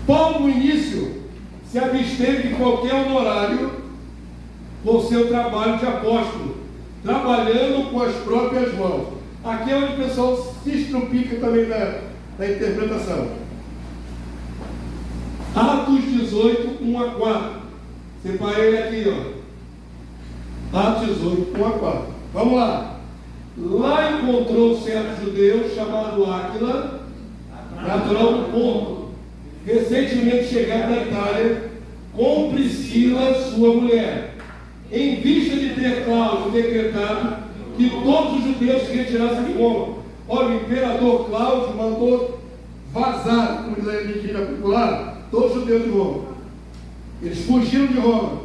Paulo, no início, se absteve de qualquer honorário por seu trabalho de apóstolo, trabalhando com as próprias mãos. Aqui é onde o pessoal se estrupica também na interpretação. Atos 18, 1 a 4. Separei ele aqui, ó. Atos 18, 1 a 4. Vamos lá. Lá encontrou certo judeu chamado Áquila, natural do Ponto, recentemente chegado da Itália, com Priscila, sua mulher, em vista de ter Cláudio decretado que todos os judeus se retirassem de Roma. Olha, o imperador Cláudio mandou vazar, como diz a mentira popular, todos os judeus de Roma. Eles fugiram de Roma.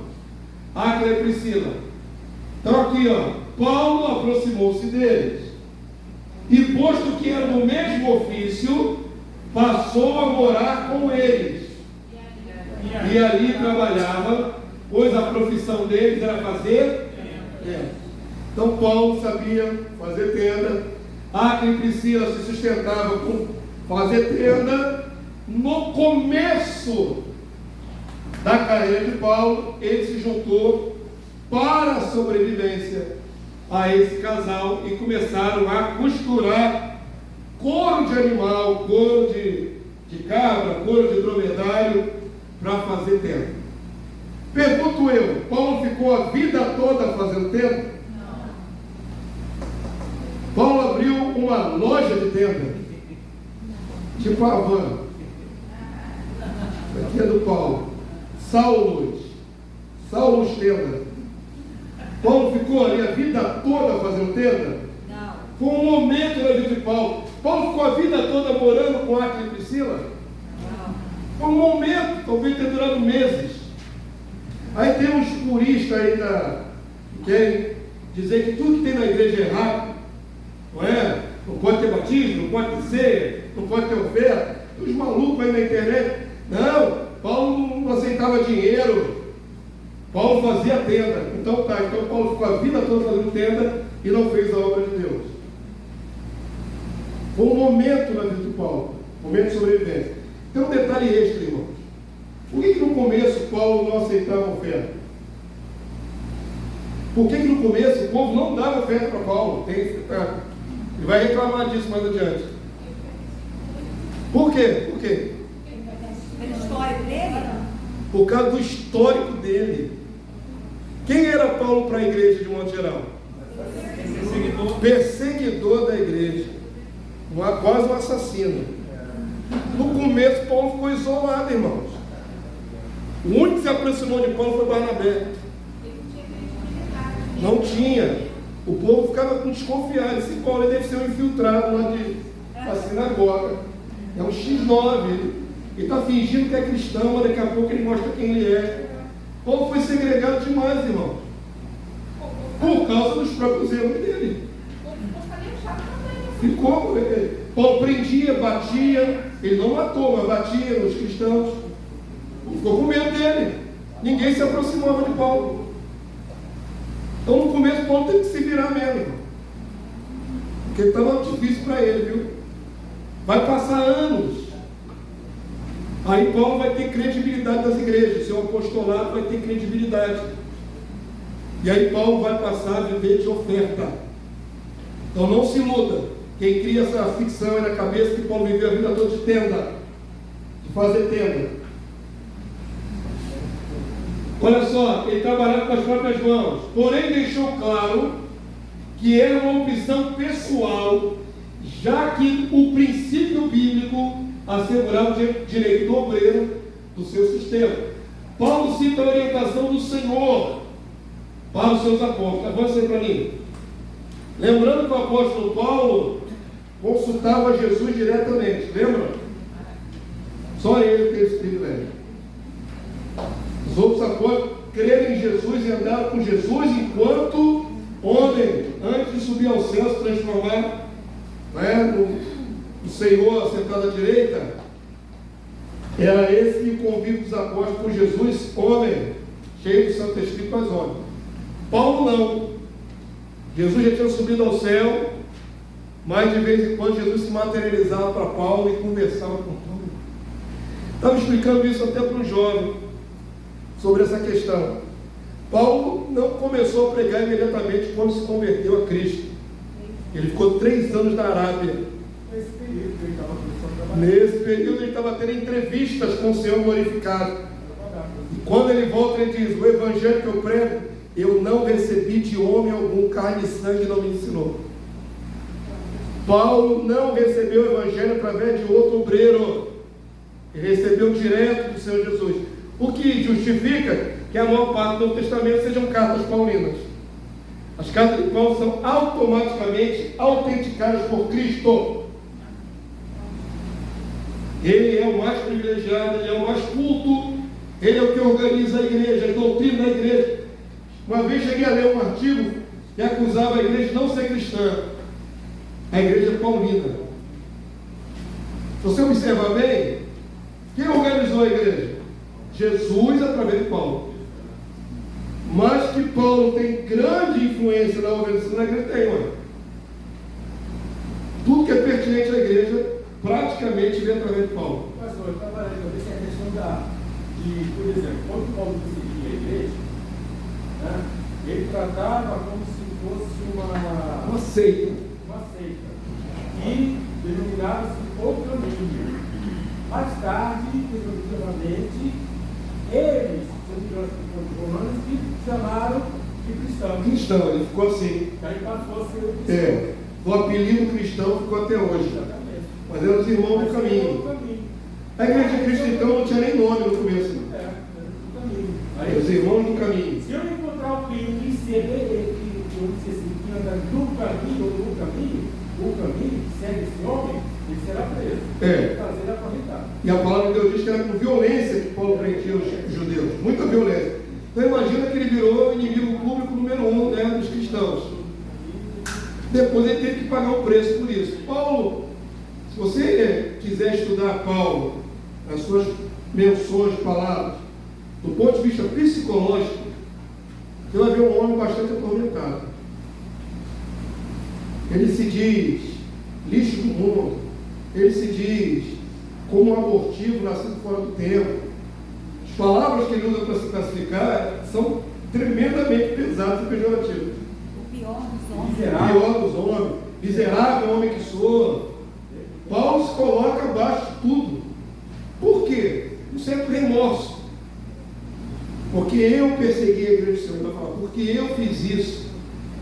Áquila e Priscila. Então aqui, ó, Paulo aproximou-se deles e, posto que era do mesmo ofício, passou a morar com eles. E ali trabalhava, pois a profissão deles era fazer tenda. Então Paulo sabia fazer tenda. Áquila e Priscila se sustentavam com fazer tenda. No começo da carreira de Paulo, ele se juntou para a sobrevivência a esse casal e começaram a costurar couro de animal, couro de cabra, couro de dromedário para fazer tenda. Pergunto eu, Paulo ficou a vida toda fazendo tenda? Não. Paulo abriu uma loja de tenda, tipo a Havana. Aqui é do Paulo. Saulos Tenda. Paulo ficou ali a vida toda fazendo tenda? Não. Foi um momento na vida de Paulo. Paulo ficou a vida toda morando com Áquila e Priscila? Não. Foi um momento, talvez tenha durado meses. Aí tem uns puristas aí que querem dizer que tudo que tem na igreja é errado. Não é? Não pode ter batismo, não pode ter ceia, não pode ter oferta. Os malucos aí na internet. Não, Paulo não aceitava dinheiro. Paulo fazia tenda. Então Paulo ficou a vida toda fazendo tenda e não fez a obra de Deus. Foi um momento na vida de Paulo, momento de sobrevivência. Tem um detalhe extra, irmãos. Por que no começo Paulo não aceitava oferta? Por que no começo o povo não dava oferta para Paulo? Ele vai reclamar disso mais adiante. Por quê? Por quê? Pelo histórico dele? Por causa do histórico dele. Quem era Paulo para a igreja de modo geral? Perseguidor da igreja. Quase um assassino. No começo Paulo ficou isolado, irmãos. O único que se aproximou de Paulo foi Barnabé. Não tinha. O povo ficava desconfiado. Esse Paulo deve ser um infiltrado lá da sinagoga. É um X9. Ele está fingindo que é cristão, mas daqui a pouco ele mostra quem ele é. Paulo foi segregado demais, irmão. Por causa dos próprios erros dele. Ficou. Paulo prendia, batia. Ele não matou, mas batia nos cristãos. Ficou com medo dele. Ninguém se aproximava de Paulo. Então no começo Paulo teve que se virar mesmo, irmão. Porque estava difícil para ele, viu? Vai passar anos. Aí Paulo vai ter credibilidade das igrejas, seu apostolado vai ter credibilidade. E aí Paulo vai passar a viver de oferta. Então não se iluda. Quem cria essa ficção aí na cabeça que Paulo viveu a vida toda de tenda, de fazer tenda. Olha só, ele trabalhava com as próprias mãos, porém deixou claro que era uma opção pessoal, já que o princípio bíblico assegurava o direito do obreiro do seu sustento. Paulo cita a orientação do Senhor para os seus apóstolos. Avance aí para mim. Lembrando que o apóstolo Paulo consultava Jesus diretamente, lembra? Só ele teve esse privilégio. Os outros apóstolos creram em Jesus e andaram com Jesus enquanto homem, antes de subir ao céu, se transformar, né, no Senhor sentado à direita, era esse que convive dos apóstolos com Jesus, homem, cheio do Santo Espírito, mas homem. Paulo não. Jesus já tinha subido ao céu, mas de vez em quando Jesus se materializava para Paulo e conversava com Paulo. Estava explicando isso até para um jovem, sobre essa questão. Paulo não começou a pregar imediatamente quando se converteu a Cristo. Ele ficou 3 anos na Arábia. Nesse período ele estava tendo entrevistas com o Senhor glorificado. E quando ele volta, ele diz: o evangelho que eu prego, eu não recebi de homem algum, carne e sangue não me ensinou. Paulo não recebeu o evangelho através de outro obreiro. Ele recebeu direto do Senhor Jesus. O que justifica que a maior parte do Novo Testamento sejam cartas paulinas. As cartas de Paulo são automaticamente autenticadas por Cristo. Ele é o mais privilegiado, ele é o mais culto, ele é o que organiza a igreja, a doutrina da igreja. Uma vez cheguei a ler um artigo que acusava a igreja de não ser cristã. A igreja é paulina. Se você observar bem, quem organizou a igreja? Jesus através de Paulo. Mas que Paulo tem grande influência na organização da igreja, tem, mano. Tudo que é pertinente à igreja praticamente vem através de Paulo. Pastor, eu estava lendo a questão por exemplo, quando Paulo perseguia a igreja, né, ele tratava como se fosse uma seita. E denominava-se o caminho. Mais tarde, definitivamente, eles, os romanos, que chamaram de cristão. Cristão, ele ficou assim. Aí passou a ser o cristão. O apelido cristão ficou até hoje. Exatamente. Mas eram os irmãos do caminho. A igreja cristã então não tinha nem nome no começo. Do caminho. Os irmãos do caminho. Se eu encontrar o caminho e ser que anda do caminho ou no caminho, o caminho que segue esse homem, ele será preso. Trazer a corretar. E a palavra de Deus diz que era com violência que Paulo prendia os judeus. Muita violência. Então imagina que ele virou o inimigo público número 1, né, dos cristãos. Depois ele teve que pagar um preço por isso. Paulo, se você quiser estudar Paulo, as suas menções, palavras, do ponto de vista psicológico, você vai ver um homem bastante atormentado. Ele se diz lixo do mundo, ele se diz como um abortivo nascido fora do tempo. As palavras que ele usa para se classificar são tremendamente pesadas e pejorativas. O pior dos homens. Pior dos homens, miserável homem que sou. Paulo se coloca abaixo de tudo. Por quê? Um certo remorso. Porque eu persegui a igreja do Senhor. Ele vai falar, porque eu fiz isso.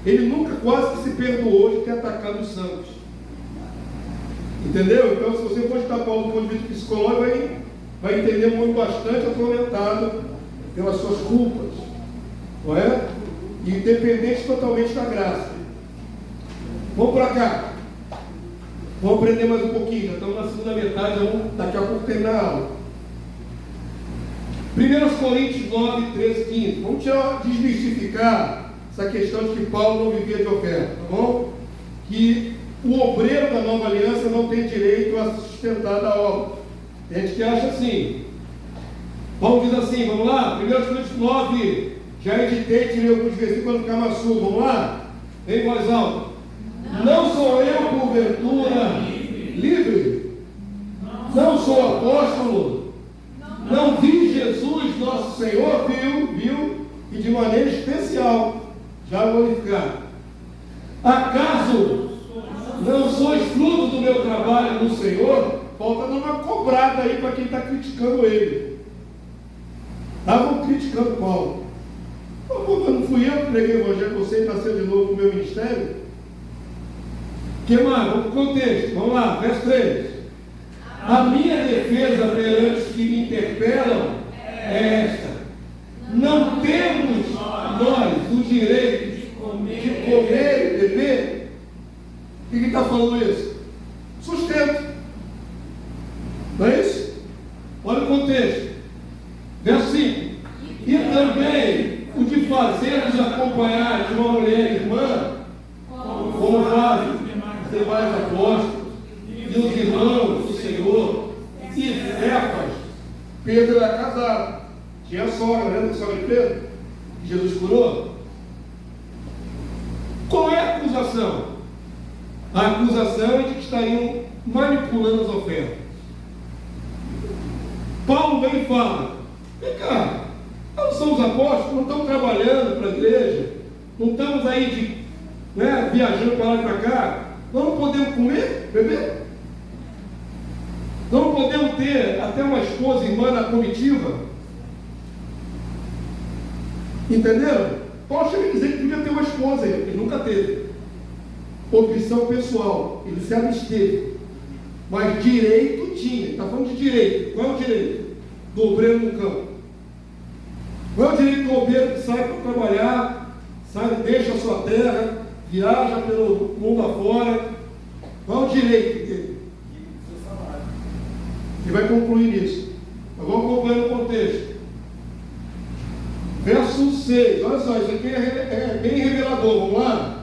Ele nunca quase que se perdoou de ter atacado os santos. Entendeu? Então, se você for estudar Paulo do ponto de vista psicológico, vai entender um homem bastante atormentado pelas suas culpas. Não é? E independente totalmente da graça. Vamos para cá. Vamos aprender mais um pouquinho. Já estamos na segunda metade, daqui a pouco terminar a aula. 1 Coríntios 9, 13, 15. Vamos desmistificar essa questão de que Paulo não vivia de oferta, tá bom? Que o obreiro da nova aliança não tem direito a sustentar da obra. Tem gente que acha assim. Paulo diz assim, vamos lá, 1 Coríntios 9, já editei, tirei alguns versículos para ficar mais surdo, vamos lá? Em voz alta. Não sou eu, porventura, livre? Não sou apóstolo? Não vi Jesus, nosso Senhor, viu? E de maneira especial, já glorificado. Acaso não sois fruto do meu trabalho no Senhor? Paulo está dando uma cobrada aí para quem está criticando ele. Estavam criticando Paulo. Não fui eu que preguei o evangelho para você e nasceu de novo no meu ministério? O que mais? Vamos para o contexto. Vamos lá, verso 3. A minha defesa perante os que me interpelam é esta: não temos nós o direito de comer e beber? O que está falando isso? Sustento. Não é isso? Olha o contexto. Verso 5. E também o de fazer-nos acompanhar de uma mulher irmã demais apóstolos, e os irmãos do Senhor, e Cefas. Pedro era casado, tinha sogra, lembra da sogra de Pedro? Que Jesus curou. Qual é a acusação? A acusação é de que estariam manipulando as ofertas. Paulo vem e fala: vem cá, não são os apóstolos, não estão trabalhando para a igreja, não estamos aí viajando para lá e para cá, nós não podemos comer, beber? Nós não podemos ter até uma esposa irmã na comitiva? Entenderam? Paulo chega a dizer que podia ter uma esposa, ele nunca teve. Opção pessoal, ele se absteve. Mas direito tinha. Está falando de direito. Qual é o direito do obreiro no campo? Qual é o direito do obreiro que sai para trabalhar, deixa a sua terra, viaja pelo mundo afora? Qual é o direito dele? E vai concluir isso. Mas vamos acompanhar o contexto. Verso 6, olha só, isso aqui é bem revelador, vamos lá?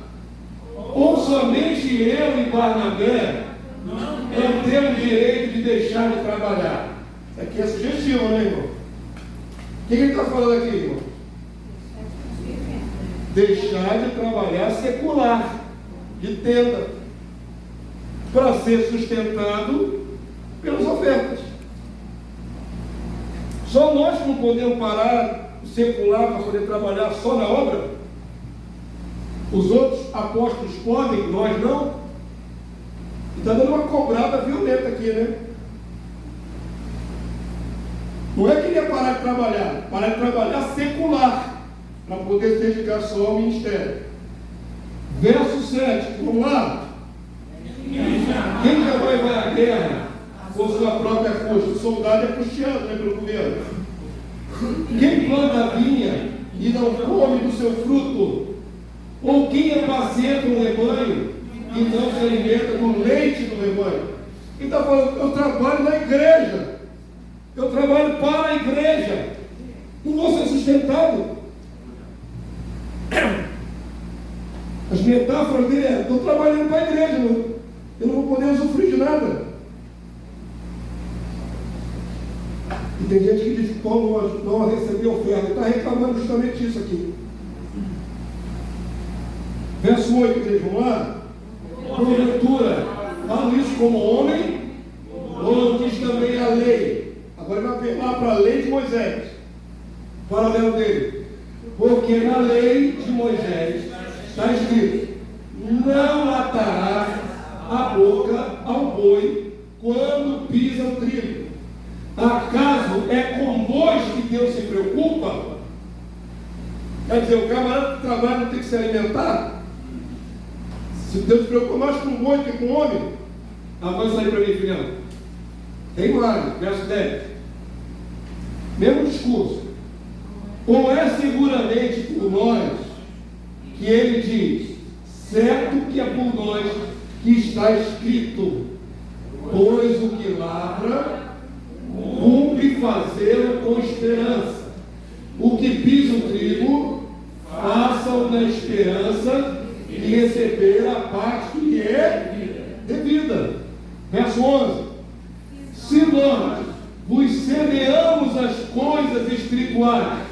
Ou somente eu e Barnabé não temos direito de deixar de trabalhar. Isso aqui é sugestivo, né, irmão? O que ele está falando aqui, irmão? Deixar de trabalhar secular, de tenda, para ser sustentado pelas ofertas. Só nós que não podemos parar secular para poder trabalhar só na obra? Os outros apóstolos podem, nós não? Está dando uma cobrada violenta aqui, né? Não é que ele ia parar de trabalhar secular, para poder se dedicar só ao ministério. Verso 7, vamos lá? Quem jamais vai à guerra por sua própria força? O soldado é custeado, né, pelo governo. Quem planta a vinha e não come do seu fruto? Ou quem é paciente no rebanho e não se alimenta do leite do rebanho? Ele está falando: eu trabalho na igreja, eu trabalho para a igreja, não vou ser sustentado. As metáforas dele é: estou trabalhando para a igreja, eu não vou poder usufruir de nada. E tem gente que diz que Paulo não recebeu oferta. Ele está reclamando justamente isso aqui. Verso 8, igreja, vamos lá? Porventura, falo isso como homem, ou diz também a lei? Agora ele vai apelar para a lei de Moisés, paralelo dele. Porque na lei de Moisés está escrito: não atará a boca ao boi quando pisa o trigo. Acaso é com bois que Deus se preocupa? Quer dizer, o camarada que trabalha não tem que se alimentar? Se Deus se preocupa mais com boi do que com homem? Avança aí para mim, filhão. Tem mais, verso 10. Mesmo discurso. Ou é seguramente por nós que ele diz: certo que é por nós que está escrito, pois o que lavra cumpre fazê-lo com esperança. O que pisa o trigo, faça-o na esperança de receber a parte que lhe é devida. Verso 11. Se nós vos semeamos as coisas espirituais,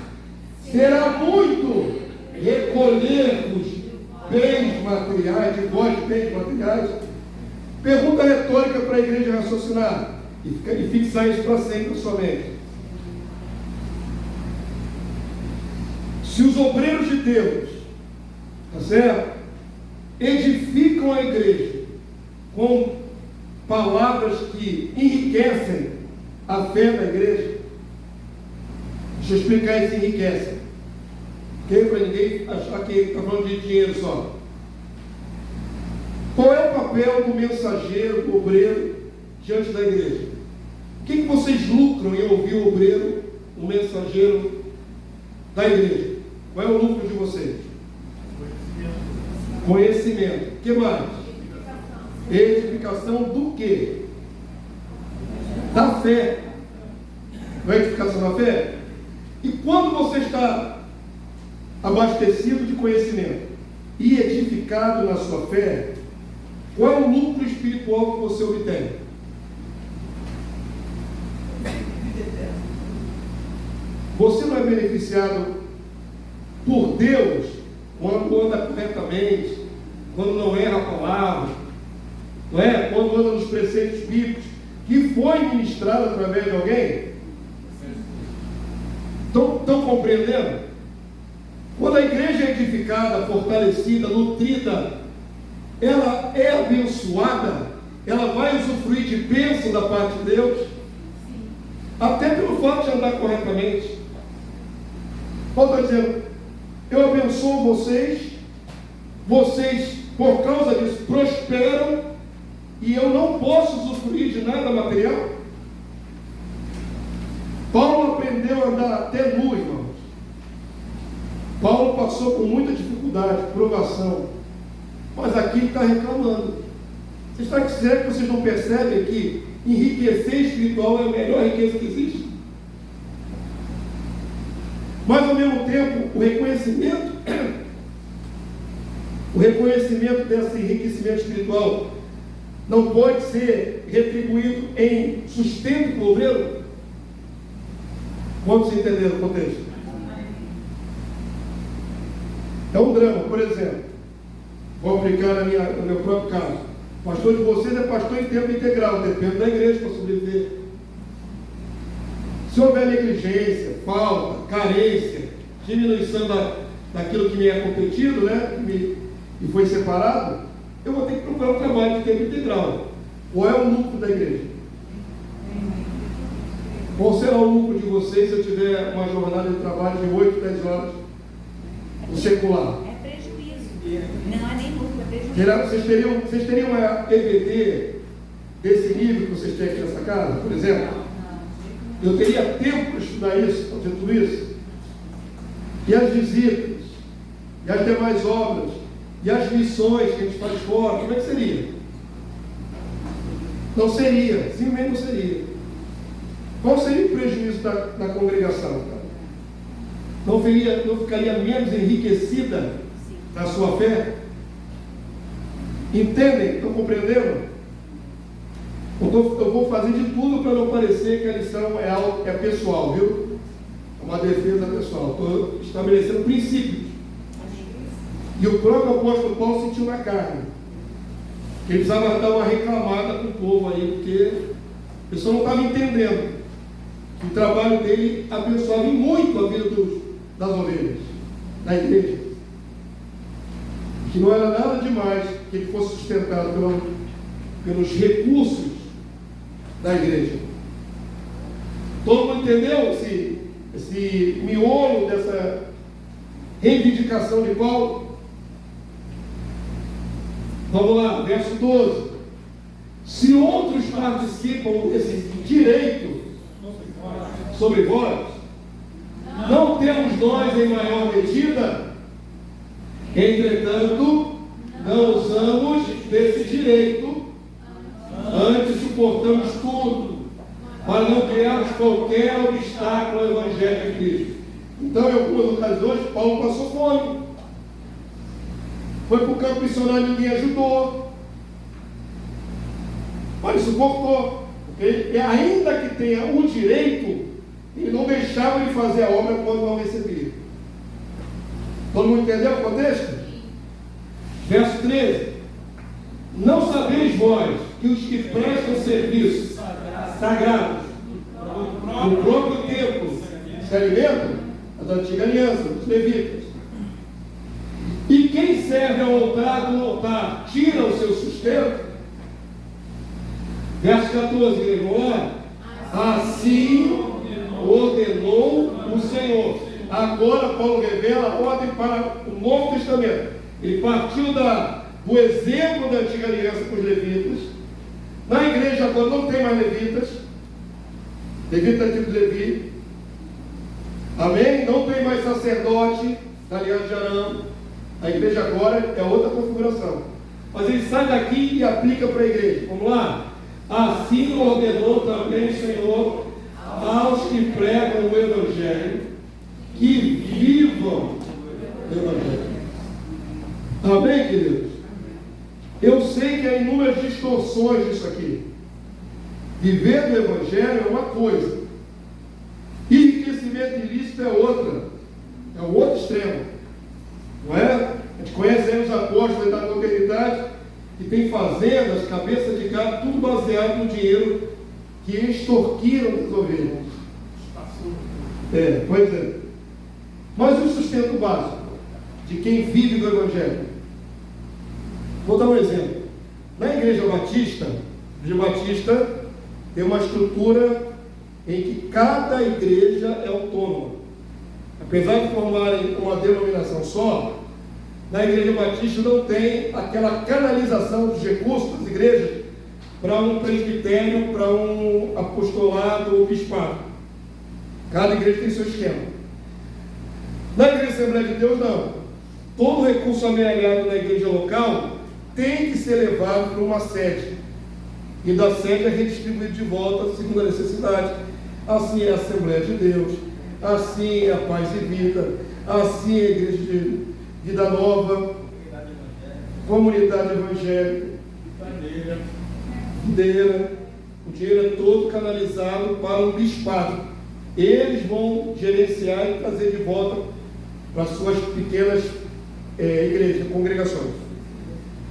será muito recolher-vos bens materiais, de vós bens materiais. Pergunta retórica para a igreja raciocinar e fixar isso para sempre na sua mente. Se os obreiros de Deus, tá certo, edificam a igreja com palavras que enriquecem a fé da igreja, deixa eu explicar esse enriquece, okay? Para ninguém achar que está falando de dinheiro só. Qual é o papel do mensageiro, do obreiro, diante da igreja? O que vocês lucram em ouvir o obreiro, o mensageiro da igreja? Qual é o lucro de vocês? Conhecimento. O que mais? Edificação do quê? Da fé. Não é edificação da fé? E quando você está abastecido de conhecimento e edificado na sua fé, Qual é o núcleo espiritual que você obtém? Você não é beneficiado por Deus quando anda corretamente, quando não erra a palavra, não é? Quando anda nos preceitos bíblicos, que foi ministrado através de alguém? Estão compreendendo? Quando a igreja é edificada, fortalecida, nutrida, ela é abençoada, ela vai usufruir de bênção da parte de Deus, até pelo fato de andar corretamente. Paulo está dizendo: eu abençoo vocês, vocês por causa disso prosperam, e eu não posso usufruir de nada material. Paulo aprendeu a andar até nu, irmãos. Paulo passou por muita dificuldade, provação, mas aqui ele está reclamando. Será que vocês não percebem que enriquecer espiritual é a melhor riqueza que existe? Mas ao mesmo tempo, o reconhecimento desse enriquecimento espiritual não pode ser retribuído em sustento para o obreiro? Quantos entenderam o contexto? É um drama, por exemplo. Vou aplicar no meu próprio caso. O pastor de vocês é pastor em tempo integral, depende da igreja para sobreviver. Se houver negligência, falta, carência, diminuição daquilo que me é competido, né, e foi separado, eu vou ter que procurar um trabalho de tempo integral. Qual é o núcleo da igreja? Qual será o lucro de vocês se eu tiver uma jornada de trabalho de 8, 10 horas no secular? É prejuízo. Não é nem lucro, é prejuízo. Vocês teriam uma EBD desse nível que vocês têm aqui nessa casa, por exemplo? Eu teria tempo para estudar isso, para fazer tudo isso? E as visitas, e as demais obras, e as missões que a gente faz fora, como é que seria? Não seria, simplesmente não seria. Qual seria o prejuízo da congregação, cara? Não ficaria menos enriquecida na sua fé? Entendem? Estão compreendendo? Eu vou fazer de tudo para não parecer que a lição é pessoal, viu? É uma defesa pessoal. Estou estabelecendo princípios. E o próprio apóstolo Paulo sentiu na carne que ele precisava dar uma reclamada para o povo aí, porque a pessoa não estava entendendo que o trabalho dele abençoava muito a vida das ovelhas, da igreja. Que não era nada demais que ele fosse sustentado pelos recursos da igreja. Todo mundo entendeu esse miolo dessa reivindicação de Paulo? Vamos lá, verso 12. Se outros participam desse direito sobre vós, não temos nós em maior medida? Entretanto, não usamos desse direito, antes suportamos tudo, para não criarmos qualquer obstáculo ao Evangelho de Cristo. Então, em algumas ocasiões, Paulo passou fome. Foi para o campo missionário, ninguém ajudou. Mas ele suportou. Porque ainda que tenha o direito, ele não deixava de fazer a obra quando não recebia. Todo mundo entendeu o contexto? Verso 13. Não sabeis vós que os que prestam serviços sagrados no próprio templo se alimentam da antiga aliança, dos levitas? E quem serve ao altar do altar tira o seu sustento? Verso 14, igreja. Assim ordenou o Senhor. Agora Paulo revela a ordem para o Novo Testamento. Ele partiu do exemplo da antiga aliança com os levitas. Na igreja agora não tem mais levitas. Levita é tipo de Levi. Amém? Não tem mais sacerdote da aliança de Arão. A igreja agora é outra configuração. Mas ele sai daqui e aplica para a igreja. Vamos lá? Assim ordenou também o Senhor aos que pregam o Evangelho, que vivam o Evangelho. Amém, queridos? Eu sei que há inúmeras distorções disso aqui. Viver do Evangelho é uma coisa, enriquecimento ilícito é outra, é o outro extremo, não é? A gente conhece aí os apóstolos da modernidade que tem fazendas, cabeça de gado, tudo baseado no dinheiro que extorquiram das ovelhas. Pois é. Mas o sustento básico de quem vive do Evangelho. Vou dar um exemplo. Na Igreja Batista tem uma estrutura em que cada igreja é autônoma. Apesar de formarem uma denominação só, na Igreja Batista não tem aquela canalização dos recursos das igrejas para um presbitério, para um apostolado ou bispado. Cada igreja tem seu esquema. Na Igreja Assembleia de Deus, não. Todo recurso amealhado na igreja local tem que ser levado para uma sede. E da sede é redistribuído de volta segundo a necessidade. Assim é a Assembleia de Deus, assim é a Paz e Vida, assim é a Igreja de Vida Nova, Comunidade Evangélica, Videira. O dinheiro é todo canalizado para um bispado. Eles vão gerenciar e trazer de volta para suas pequenas igrejas, congregações.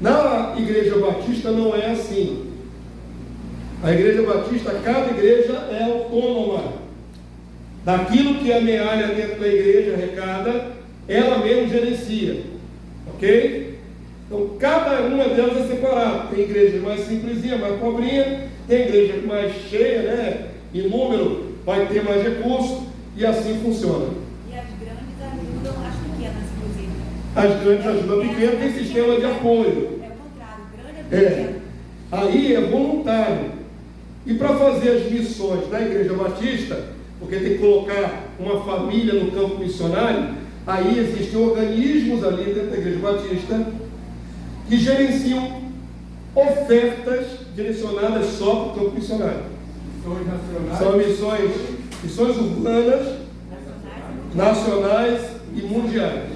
Na Igreja Batista não é assim. A Igreja Batista, cada igreja é autônoma. Daquilo que amealha dentro da igreja, arrecada, ela mesma gerencia. Ok? Então, cada uma delas é separada. Tem igreja mais simplesinha, mais pobrinha. Tem igreja mais cheia, né? Em número, vai ter mais recursos. E assim funciona. E as grandes ajudam as pequenas, inclusive. As grandes ajudam as pequenas, tem sistema de apoio. É o contrário, grande é pequeno. Aí é voluntário. E para fazer as missões na Igreja Batista, porque tem que colocar uma família no campo missionário, aí existem organismos ali dentro da Igreja Batista que gerenciam ofertas direcionadas só para o campo missionário. São missões urbanas, nacionais e mundiais.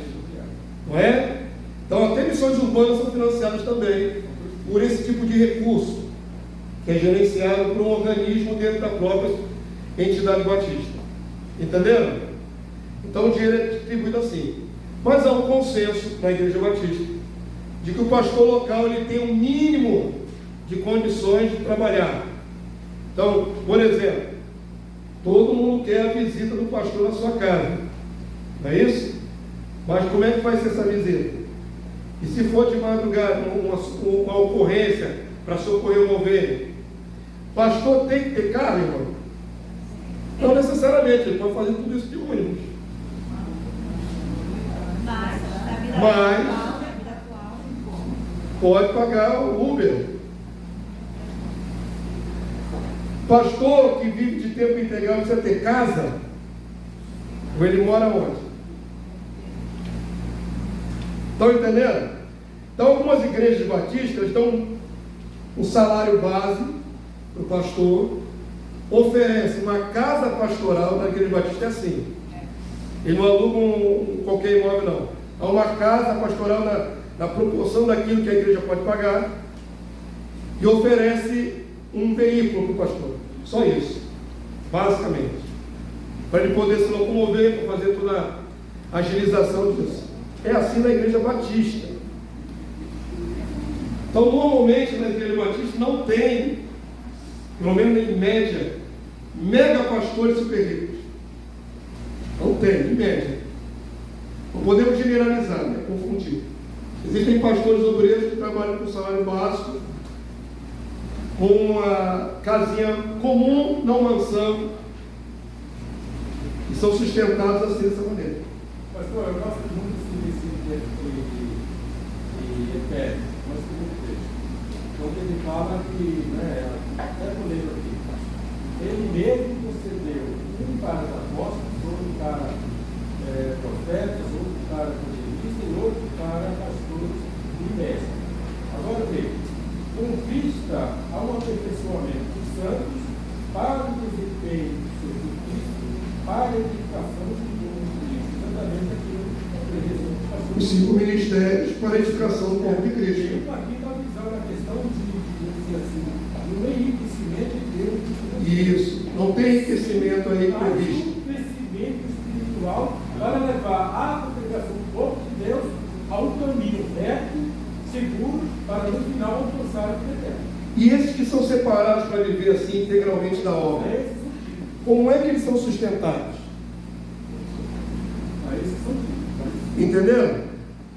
Não é? Então até missões urbanas são financiadas também por esse tipo de recurso, que é gerenciado por um organismo dentro da própria entidade batista. Entenderam? Então o dinheiro é distribuído assim. Mas há um consenso na Igreja Batista de que o pastor local ele tem um mínimo de condições de trabalhar. Então, por exemplo, todo mundo quer a visita do pastor na sua casa. Não é isso? Mas como é que vai ser essa visita? E se for de madrugada, uma ocorrência para socorrer uma ovelha, pastor tem que ter carro, irmão? Não necessariamente, ele pode fazer tudo isso de ônibus. Mas pode pagar o Uber. Pastor que vive de tempo integral precisa ter casa? Ou ele mora onde? Estão entendendo? Então algumas igrejas batistas dão um salário base para o pastor, oferece uma casa pastoral. Na Igreja Batista é assim. Ele não aluga qualquer imóvel, não. Há uma casa pastoral na proporção daquilo que a igreja pode pagar e oferece um veículo para o pastor. Só isso, basicamente. Para ele poder se locomover, para fazer toda a agilização disso. É assim na Igreja Batista. Então, normalmente na Igreja Batista não tem, pelo menos em média, mega pastores super ricos. Não tem, em média. Não podemos generalizar, né? Confundir. Existem pastores obreiros que trabalham com salário básico, com uma casinha comum, não mansão, e são sustentados assim dessa maneira. Pastor, eu gosto muito desse de Efésios, mas segundo texto, onde ele fala que, né, até o livro aqui, ele mesmo concedeu um para os apóstolos, outro para profetas, outro para evangelistas e outro para pastores e mestres. Agora veja, com vista ao aperfeiçoamento dos santos, para o desempenho do seu Cristo, para a edificação do corpo de Cristo, exatamente aquilo que a presença do pastor. Os 5 ministérios para a edificação do corpo de Cristo. Aqui está a visão entra na questão de dizer assim, no enriquecimento de Deus. Isso, não tem enriquecimento aí previsto. Um crescimento espiritual para levar a congregação do povo de Deus a um caminho reto, seguro, para no final alcançar a vida eterna. E esses que são separados para viver assim integralmente da obra, como é que eles são sustentados? Entenderam?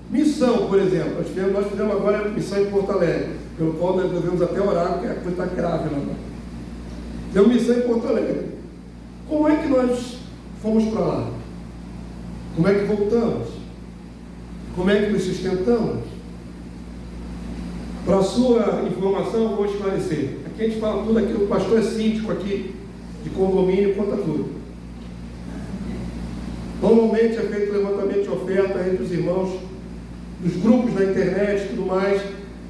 Missão, por exemplo, nós fizemos agora missão em Porto Alegre, pelo qual nós devemos até orar, porque a coisa está grave lá. Fizemos missão em Porto Alegre. Como é que nós fomos para lá? Como é que voltamos? Como é que nos sustentamos? Para a sua informação, eu vou esclarecer. Aqui a gente fala tudo aqui, o pastor é síndico aqui, de condomínio, conta tudo. Normalmente é feito levantamento de oferta entre os irmãos, dos grupos da internet e tudo mais,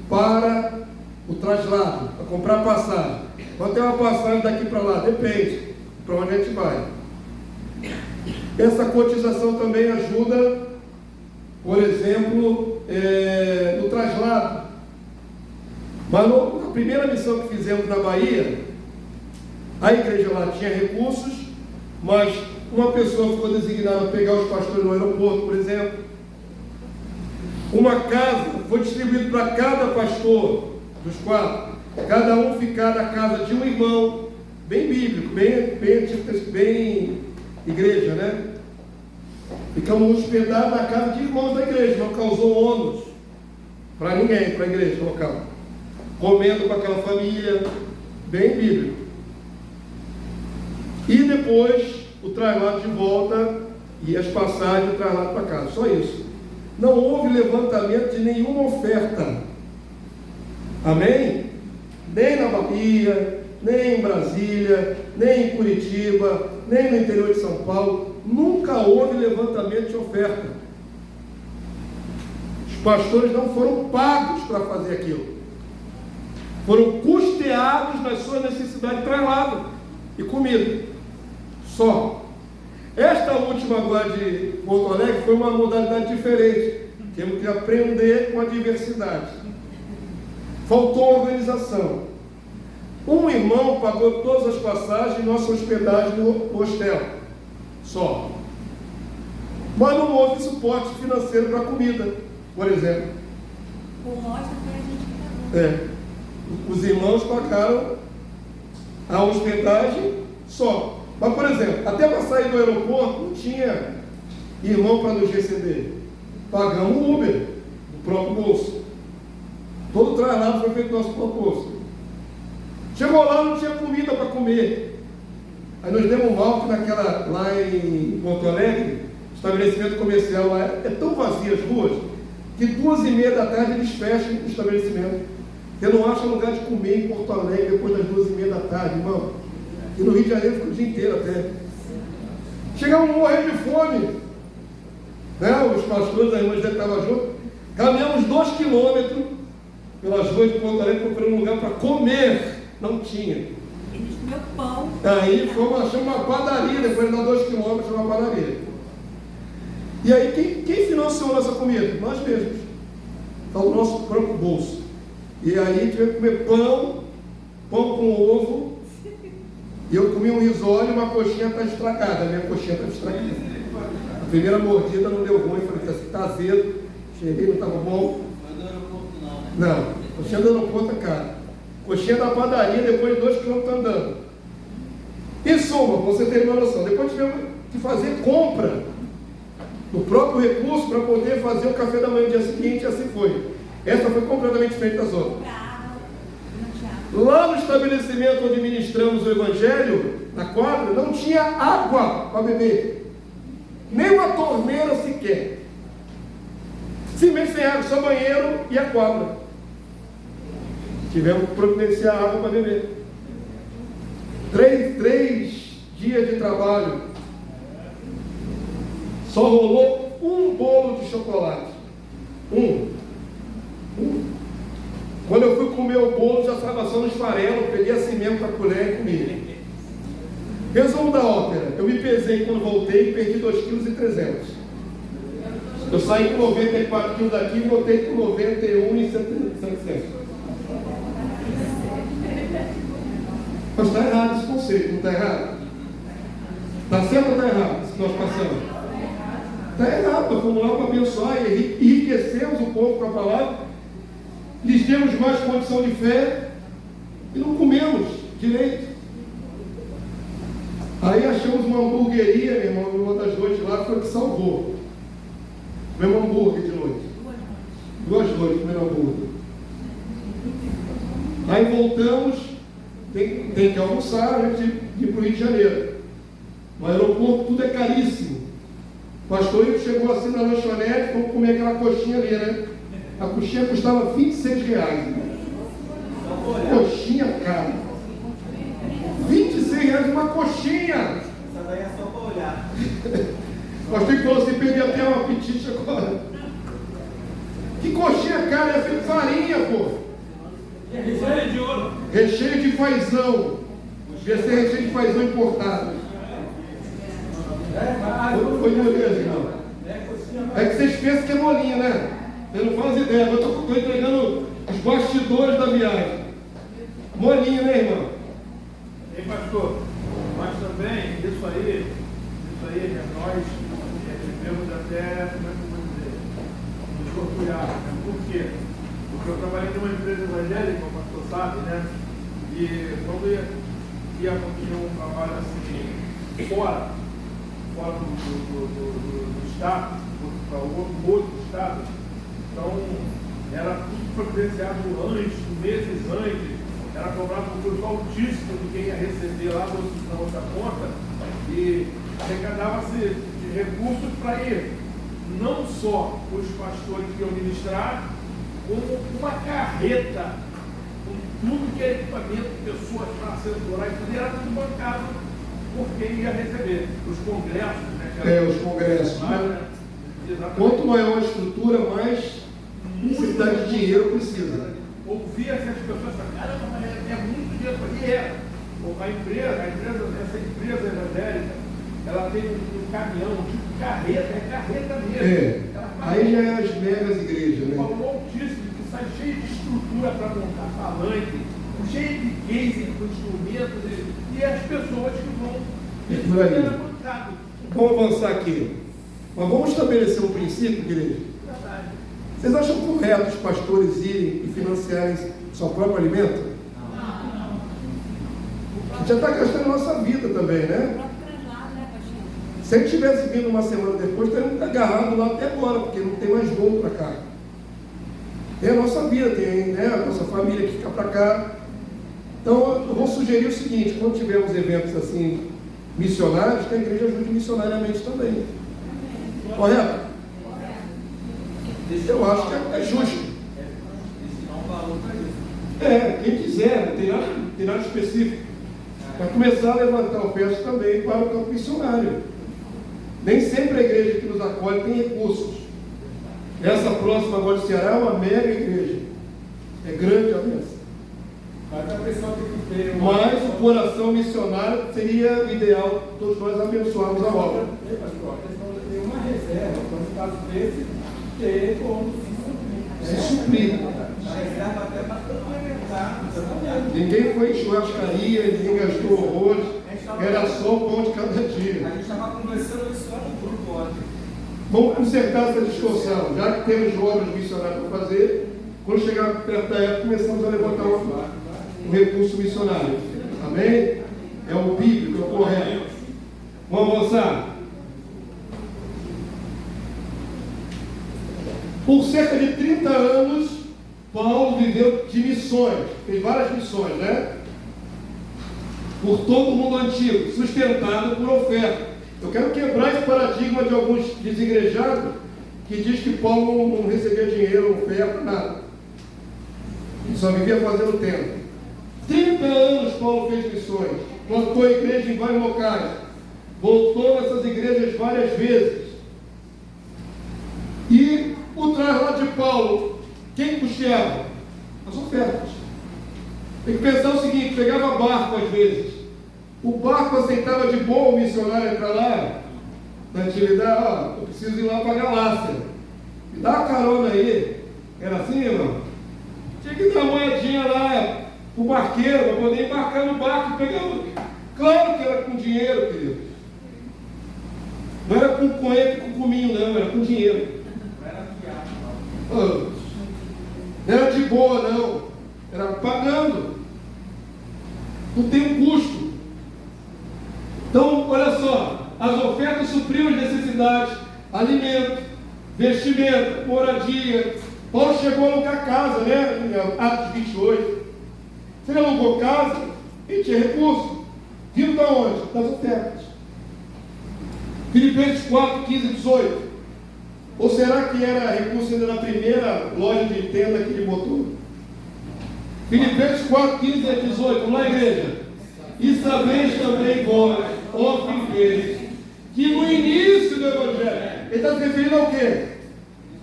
para o traslado, para comprar passagem. Quanto é uma passagem daqui para lá? Depende para onde a gente vai. Essa cotização também ajuda, por exemplo, no traslado. Mas na primeira missão que fizemos na Bahia, a igreja lá tinha recursos, mas uma pessoa ficou designada a pegar os pastores no aeroporto, por exemplo. Uma casa foi distribuída para cada pastor, dos 4, cada um ficar na casa de um irmão, bem bíblico, bem igreja, né? Ficamos hospedados na casa de irmãos da igreja, não causou ônus para ninguém, para a igreja local. Comendo com aquela família, bem bíblico. E depois o traslado de volta e as passagens do traslado para casa, só isso. Não houve levantamento de nenhuma oferta. Amém? Nem na Bahia, nem em Brasília, nem em Curitiba, nem no interior de São Paulo. Nunca houve levantamento de oferta. Os pastores não foram pagos para fazer aquilo. Foram custeados nas suas necessidades de traslado e comida. Só. Esta última agora de Porto Alegre foi uma modalidade diferente. Temos que aprender com a diversidade. Faltou organização. Um irmão pagou todas as passagens e nossa hospedagem no hostel. Só. Mas não houve suporte financeiro para comida, por exemplo. Por nós também a gente pagou. Os irmãos pagaram a hospedagem só. Mas, por exemplo, até para sair do aeroporto não tinha irmão para nos receber. Pagamos o Uber, do próprio bolso. Todo o traslado foi feito do nosso próprio bolso. Chegou lá, não tinha comida para comer. Aí nós demos mal que lá em Porto Alegre, estabelecimento comercial lá é tão vazio as ruas, que 2h30 da tarde eles fecham o estabelecimento. Você não acha lugar de comer em Porto Alegre depois das 2h30 da tarde, irmão. E no Rio de Janeiro fica o dia inteiro até. Chegamos a morrer de fome. Né? Os pastores, as irmãs já estavam juntos. Caminhamos 2 quilômetros pelas ruas de Porto Alegre procurando um lugar para comer. Não tinha. Eles comeram pão. Aí achamos uma padaria, depois de dar 2 quilômetros, uma padaria. E aí, quem financiou nossa comida? Nós mesmos. Está o nosso próprio bolso. E aí tivemos que comer pão com ovo. E eu comi um risole e uma coxinha está estragada. A minha coxinha está estragada. A primeira mordida não deu ruim. Falei, está azedo. Cheguei, não estava bom. Mas no aeroporto não, né? Não, coxinha do aeroporto é cara. Coxinha da padaria depois de 2 quilômetros andando. Em suma, você ter uma noção. Depois tivemos que fazer compra do próprio recurso para poder fazer o café da manhã no dia seguinte, e assim foi. Essa foi completamente diferente das outras. Lá no estabelecimento onde ministramos o Evangelho, na quadra, não tinha água para beber. Nem uma torneira sequer. Simplesmente sem água, só banheiro e a quadra. Tivemos que providenciar água para beber. 3 dias de trabalho. Só rolou um bolo de chocolate. Um. Quando eu fui comer o bolo, já estava só no esfarelo, peguei assim mesmo com a colher e comi. Resumo da ópera: eu me pesei quando voltei e perdi 2,3 kg. Eu saí com 94 kg daqui e voltei com 91,700. vocês, não está errado? Está certo ou está errado isso que nós passamos? Está errado, nós fomos lá para abençoar e enriquecemos o povo com a palavra, lhes demos mais condição de fé e não comemos direito. Aí achamos uma hamburgueria, meu irmão, numa das noites lá, foi que salvou. Comemos hambúrguer de noite. 2 noites comendo hambúrguer. Aí voltamos, tem que almoçar antes de ir para o Rio de Janeiro. No aeroporto tudo é caríssimo. O pastor Ivo chegou assim na lanchonete, vamos comer aquela coxinha ali, né? A coxinha custava R$26. Coxinha cara. R$26 uma coxinha. Essa daí é só para olhar. O pastor Ivo falou assim, perdi até um apetite agora. Que coxinha cara, é feito farinha, pô. Recheio de ouro. Recheio de fazão. Devia ser recheio de fazão importado. Foi de beleza, irmão. É que vocês pensam que é molinha, né? Você não faz ideia. Eu estou entregando os bastidores da viagem. Molinha, né, irmão? Ei, pastor, mas também, isso aí, nós devemos até, como é que eu vou dizer, nos orgulhar. Né? Por quê? Porque eu trabalhei numa empresa evangélica, o pastor sabe, né? E quando ia continuar um trabalho assim, fora do estado, para outro estado, então era tudo providenciado antes, meses antes, era cobrado um custo altíssimo de quem ia receber lá na outra conta e arrecadava-se de recursos para ir não só os pastores que iam ministrar, como uma carreta com tudo que é equipamento, pessoas para assessorar e tudo, era tudo bancado por quem ia receber. Os congressos, né? Os congressos. Né? Quanto maior a estrutura, mais necessidade de dinheiro precisa. Ouvia-se as pessoas falarem, caramba, mas é muito dinheiro para quem é. Essa empresa evangélica, ela tem um caminhão, tipo carreta, é carreta mesmo. Aí já é as megas igrejas, né? Um valor altíssimo, que sai cheio de estrutura para montar falante, cheio de case com instrumentos e as pessoas que vão por aí. Vamos avançar aqui. Mas vamos estabelecer um princípio, igreja. Vocês acham correto os pastores irem e financiarem seu próprio alimento? A gente já está gastando a nossa vida também, né? Se ele tivesse vindo uma semana depois, estaria agarrado lá até agora, porque não tem mais voo para cá. Tem a nossa vida, tem, né, a nossa família que fica para cá. Então eu vou sugerir o seguinte, quando tivermos eventos assim, missionários, que a igreja ajude missionariamente também. Correto? Eu acho que é justo. Quem quiser, não tem nada específico. Vai começar a levantar ofertas também para o campo missionário. Nem sempre a igreja que nos acolhe tem recursos. Essa próxima agora do Ceará é uma mega igreja. É grande a bênção. Mas o coração missionário seria o ideal, todos nós abençoarmos a obra. Tem uma reserva, quando caso desse, ter como se suprir. A reserva até para complementar. Ninguém foi em churrascaria, ninguém gastou horrores, era só o pão de cada dia. A gente estava conversando isso lá no grupo ontem. Vamos consertar essa distorção, já que temos obras missionárias para fazer, quando chegar perto da época, começamos a levantar um recurso missionário. Amém? É o bíblico, é o correto. Vamos avançar. Por cerca de 30 anos, Paulo viveu de missões, fez várias missões, né? Por todo o mundo antigo, sustentado por oferta. Eu quero quebrar esse paradigma de alguns desigrejados que diz que Paulo não recebia dinheiro, oferta, nada. Ele só vivia fazendo tempo. 30 anos Paulo fez missões, plantou a igreja em vários locais, voltou nessas igrejas várias vezes. E o traslado de Paulo, quem custeava? As ofertas. Tem que pensar o seguinte, pegava barco às vezes. O barco aceitava de boa o missionário entrar lá, na atividade, eu preciso ir lá para a Galácia. Me dá uma carona aí. Era assim, irmão? Tinha que dar uma moedinha lá o barqueiro, para poder embarcar no barco e pegar o Claro que era com dinheiro, querido. Não era com coentro e com cominho, não, era com dinheiro. Não era de boa, não. Era pagando. Não tem um custo. Então, olha só, as ofertas supriam as necessidades, alimento, vestimenta, moradia. Paulo chegou a alugar casa, né? Em Atos 28. Você alugou casa e tinha recurso. Vindo da onde? Das ofertas. Filipenses 4, 15 e 18. Ou será que era recurso ainda na primeira loja de tenda que ele botou? Filipenses 4, 15 e 18. Vamos lá, igreja. E sabeis também vós, ó Filipenses, que no início do Evangelho, ele está se referindo ao quê?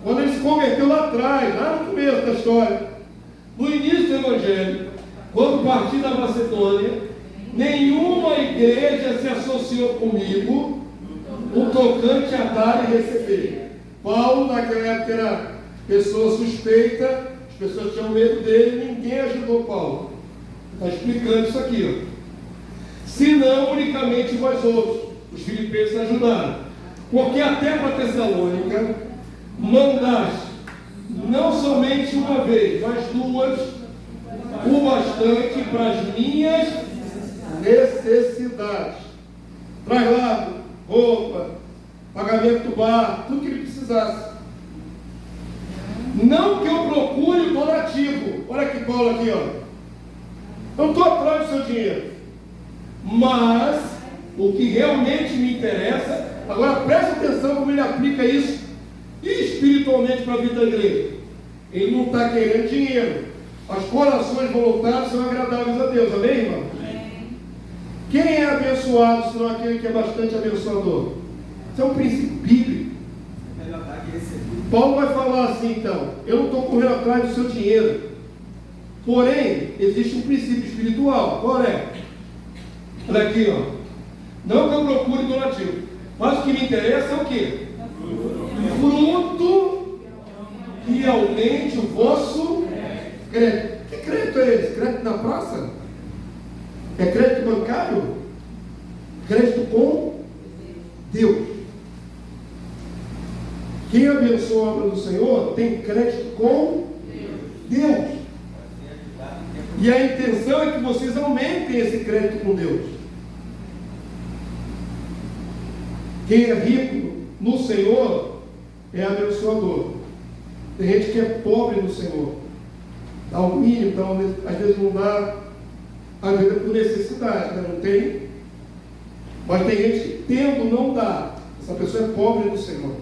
Quando ele se converteu lá atrás, lá no começo da história, no início do Evangelho, quando parti da Macedônia, nenhuma igreja se associou comigo no tocante a dar e receber. Paulo, naquela época, era pessoa suspeita, as pessoas tinham medo dele, ninguém ajudou Paulo. Está explicando isso aqui, ó. Senão unicamente vós outros, os filipenses ajudaram. Porque até para Tessalônica mandaste, não somente uma vez, mas duas, o bastante para as minhas necessidades. Traslado, roupa, pagamento do bar, tudo que ele precisasse. Não que eu procure o donativo. Olha que Paulo aqui, ó. Não estou atrás do seu dinheiro. Mas o que realmente me interessa, agora preste atenção como ele aplica isso espiritualmente para a vida da igreja. Ele não está querendo dinheiro. As corações voluntários são agradáveis a Deus, amém, irmão? Quem é abençoado, senão aquele que é bastante abençoador? Isso é um princípio bíblico. Paulo vai falar assim, então: eu não estou correndo atrás do seu dinheiro, porém existe um princípio espiritual. Qual é? Olha aqui, ó. Não que eu procure donativo, mas o que me interessa é o quê? Fruto que aumente o vosso crédito. Que crédito é esse? Crédito na praça? É crédito bancário? Crédito com Deus. Quem abençoa a obra do Senhor tem crédito com Deus. E a intenção é que vocês aumentem esse crédito com Deus. Quem é rico no Senhor é abençoador. Tem gente que é pobre no Senhor. Dá o mínimo, então, às vezes não dá, às vezes é por necessidade, né? Não tem. Mas tem gente que tendo não dá. Essa pessoa é pobre no Senhor.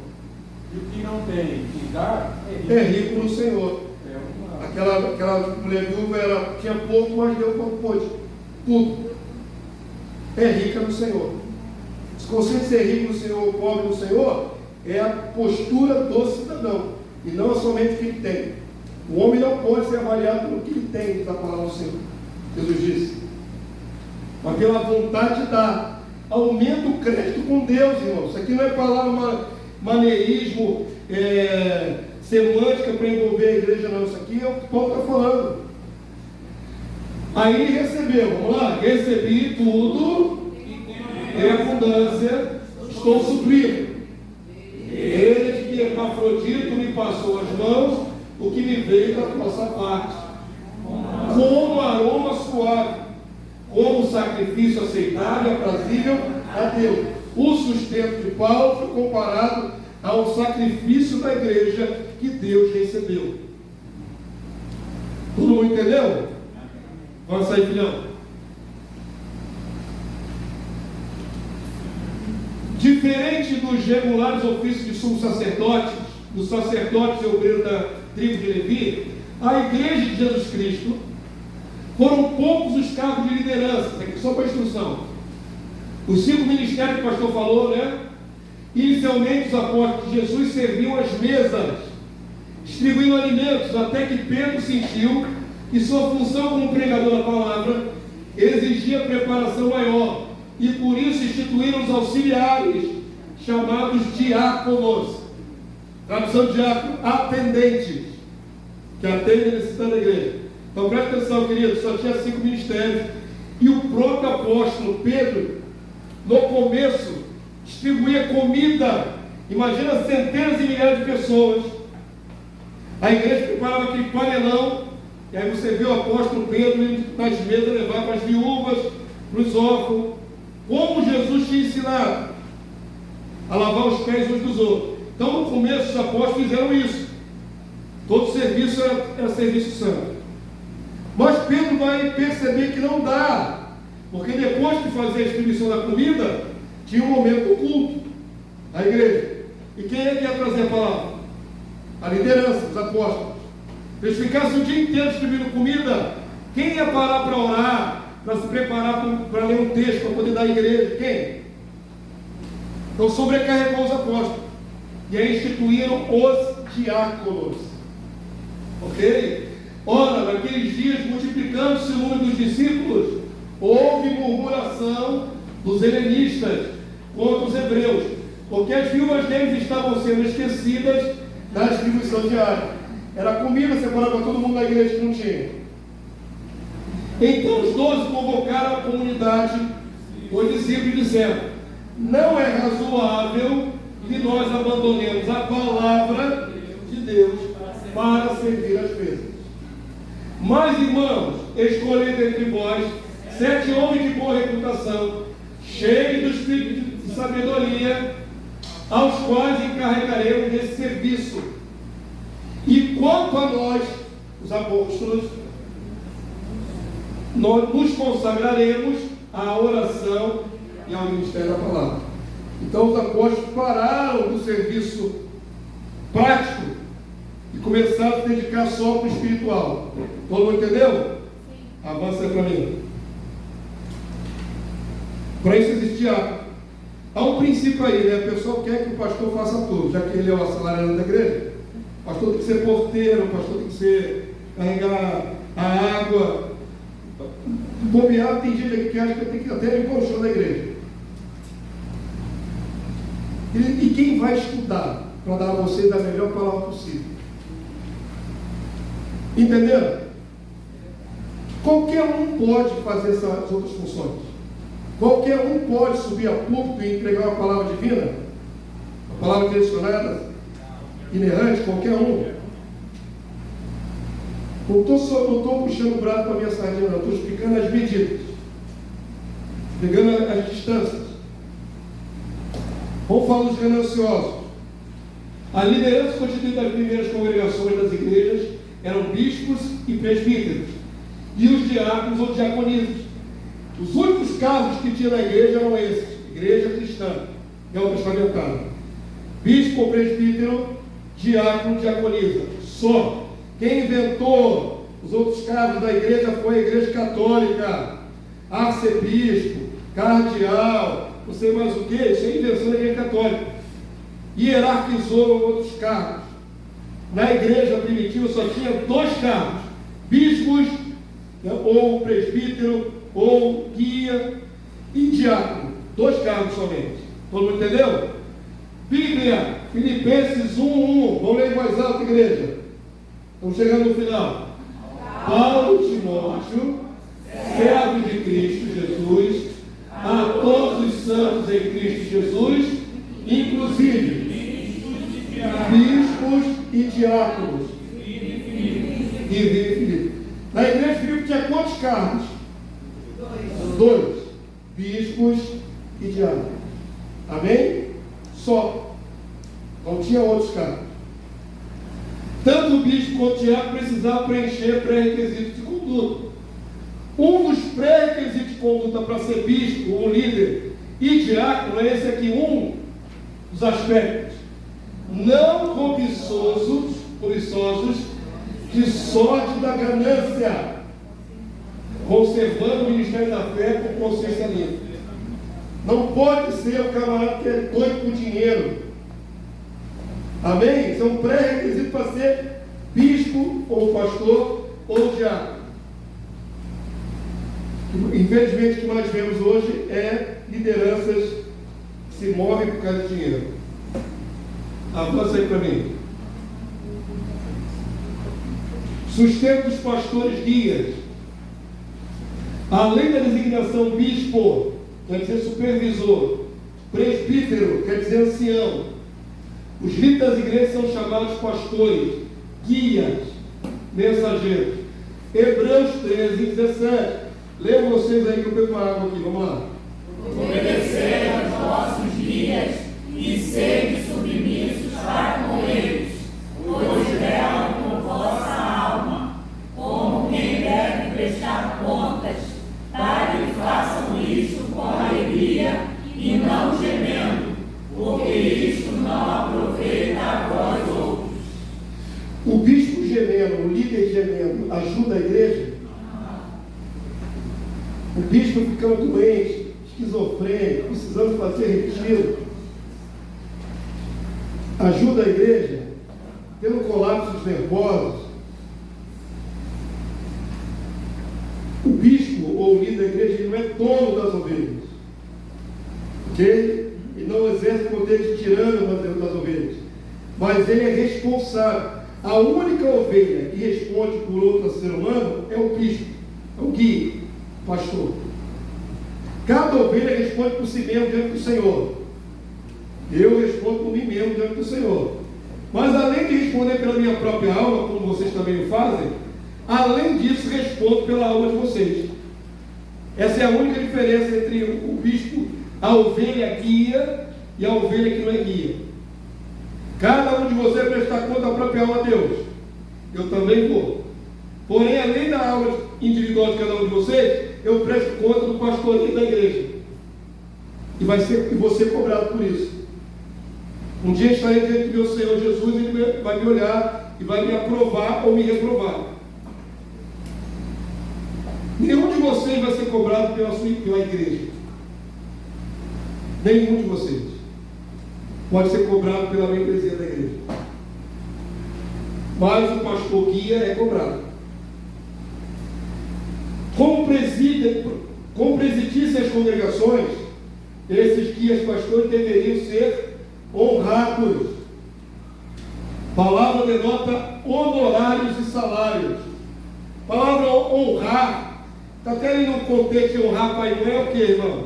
E o que não tem que dar é rico no Senhor. Aquela mulher viúva, ela tinha pouco, mas deu quanto pôde. Tudo. É rica no Senhor. Esse conceito de ser rico no Senhor ou pobre no Senhor é a postura do cidadão, e não somente o que ele tem. O homem não pode ser avaliado pelo que ele tem, diz a palavra do Senhor. Jesus disse. Mas pela vontade de dar. Aumenta o crédito com Deus, irmão. Isso aqui não é palavra maneirismo, semântica para envolver a igreja, não. Isso aqui é o que Paulo está falando. Aí recebeu, vamos lá, recebi tudo em abundância, estou suprido. Ele que Epafrodito me passou as mãos, o que me veio da nossa parte, como aroma suave, como sacrifício aceitável e aprazível a Deus. O sustento de Paulo foi comparado ao sacrifício da igreja que Deus recebeu. Todo mundo entendeu? Vamos sair, filhão. Diferente dos regulares ofícios de sumos sacerdotes, dos sacerdotes e obreiros da tribo de Levi, a igreja de Jesus Cristo, foram poucos os cargos de liderança. Aqui só para instrução. Os 5 ministérios que o pastor falou, né? Inicialmente os apóstolos de Jesus serviam as mesas, distribuindo alimentos, até que Pedro sentiu que sua função como pregador da palavra exigia preparação maior, e por isso instituíram os auxiliares, chamados diáconos. Tradução de diácono, atendentes, que atendem a necessidade da igreja. Então presta atenção, querido, só tinha 5 ministérios, E o próprio apóstolo Pedro, no começo, distribuía comida. Imagina centenas e milhares de pessoas. A igreja preparava aquele panelão. E aí você vê o apóstolo Pedro indo nas mesas levar para as viúvas, para os órfãos. Como Jesus tinha ensinado a lavar os pés uns dos outros. Então, no começo, os apóstolos fizeram isso. Todo serviço era serviço santo. Mas Pedro vai perceber que não dá, porque depois de fazer a distribuição da comida, tinha um momento do culto, a igreja. E quem é que ia trazer a palavra? A liderança, os apóstolos. Se eles ficassem o dia inteiro distribuindo comida, quem ia parar para orar, para se preparar para ler um texto, para poder dar à igreja? Quem? Então sobrecarregou os apóstolos. E aí instituíram os diáconos. Ok? Ora, naqueles dias, multiplicando-se o número dos discípulos, houve murmuração dos helenistas contra os hebreus, porque as viúvas deles estavam sendo esquecidas da distribuição diária. Era comida separada para todo mundo na igreja que não tinha. Então os 12 convocaram a comunidade, os discípulos, e disseram: não é razoável que nós abandonemos a palavra de Deus para servir as mesas. Mas, irmãos, escolhei dentre vós 7 homens de boa reputação, cheios do espírito de sabedoria, aos quais encarregaremos desse serviço. E quanto a nós, os apóstolos, nós nos consagraremos à oração e ao ministério da palavra. Então os apóstolos pararam do serviço prático e começaram a se dedicar só para o espiritual. Todo mundo entendeu? Avança aí para mim. Para isso existia. Há um princípio aí, né? A pessoa quer que o pastor faça tudo, já que ele é o assalariado da igreja. O pastor tem que ser porteiro, o pastor tem que ser carregar a água. Bobear, tem gente aqui que acha que tem que até limpar o chão da igreja. E quem vai estudar para dar a você da melhor palavra possível? Entenderam? Qualquer um pode fazer essas outras funções. Qualquer um pode subir a púlpito e entregar uma palavra divina, uma palavra direcionada, inerrante, qualquer um. Não estou puxando o braço para a minha sardinha, não. Estou explicando as medidas, pegando as distâncias. Vamos falar dos gananciosos. A liderança constituída das primeiras congregações das igrejas eram bispos e presbíteros, e os diáconos ou diaconisas. Os únicos cargos que tinha na igreja eram esses: igreja cristã, neotestamentária. Bispo ou presbítero, diácono, diaconisa. Só. Quem inventou os outros cargos da igreja foi a igreja católica. Arcebispo, cardeal, não sei mais o que, isso é invenção da igreja católica. Hierarquizou outros cargos. Na igreja primitiva só tinha 2 cargos: bispos, ou presbítero, ou guia, e diácono. 2 cargos somente. Todo mundo entendeu? Bíblia, Filipenses 1:1. Vamos ler em voz alta, igreja. Estamos chegando no final. Paulo Timóteo, servo de Cristo Jesus, a todos os santos em Cristo Jesus, inclusive bispos e diáconos. E Filipe. Na igreja de Filipe tinha quantos cargos? 2. Bispos e diáconos. Amém? Só. Não tinha outros cargos. Tanto o bispo quanto o diácono precisavam preencher pré-requisitos de conduta. Um dos pré-requisitos de conduta para ser bispo, um líder e diácono, é esse aqui, um dos aspectos: não cobiçosos, de sorte da ganância, conservando o ministério da fé com consciência limpa. Não pode ser o camarada que é doido por dinheiro. Amém? Isso é um pré-requisito para ser bispo, ou pastor, ou diácono. Infelizmente, o que nós vemos hoje é lideranças que se movem por causa de dinheiro. Avança aí para mim. Sustento dos pastores guias. Além da designação bispo, quer dizer supervisor, presbítero, quer dizer ancião, os líderes das igrejas são chamados pastores, guias, mensageiros. Hebreus 13:17. Leiam vocês aí que eu pego água aqui, vamos lá. Obedecei aos vossos guias e sede submissos para com eles, pois velam por vossa alma, como quem deve prestar contas, para que façam isto com alegria e não gemendo, porque isto não aproveita a vós outros. O bispo gemendo, o líder gemendo, ajuda a igreja? O bispo ficando doente, esquizofrênico, precisando fazer retiro, ajuda a igreja? Tendo colapsos nervosos? O bispo ou o líder da igreja ele não é dono das ovelhas, ok? Ele não exerce poder de tirano das ovelhas, mas ele é responsável. A única ovelha que responde por outro ser humano é o bispo, é o guia, o pastor. Cada ovelha responde por si mesmo diante do Senhor. Eu respondo por mim mesmo diante do Senhor. Mas além de responder pela minha própria alma, como vocês também o fazem, além disso respondo pela alma de vocês. Essa é a única diferença entre o bispo, a ovelha guia e a ovelha que não é guia. Cada um de vocês prestar conta da própria alma a Deus. Eu também vou. Porém, além da alma individual de cada um de vocês, eu presto conta do pastoreio da igreja. E vou ser cobrado por isso. Um dia estarei diante do meu Senhor Jesus e Ele vai me olhar e vai me aprovar ou me reprovar. Nenhum de vocês vai ser cobrado pela igreja. Nenhum de vocês pode ser cobrado pela membresia da igreja. Mas o pastor guia é cobrado. Como presidissem as congregações, esses guias pastores deveriam ser honrados. A palavra denota honorários e salários. A palavra honrar está até ali no contexto de honrar pai e mãe, é o que, irmãos?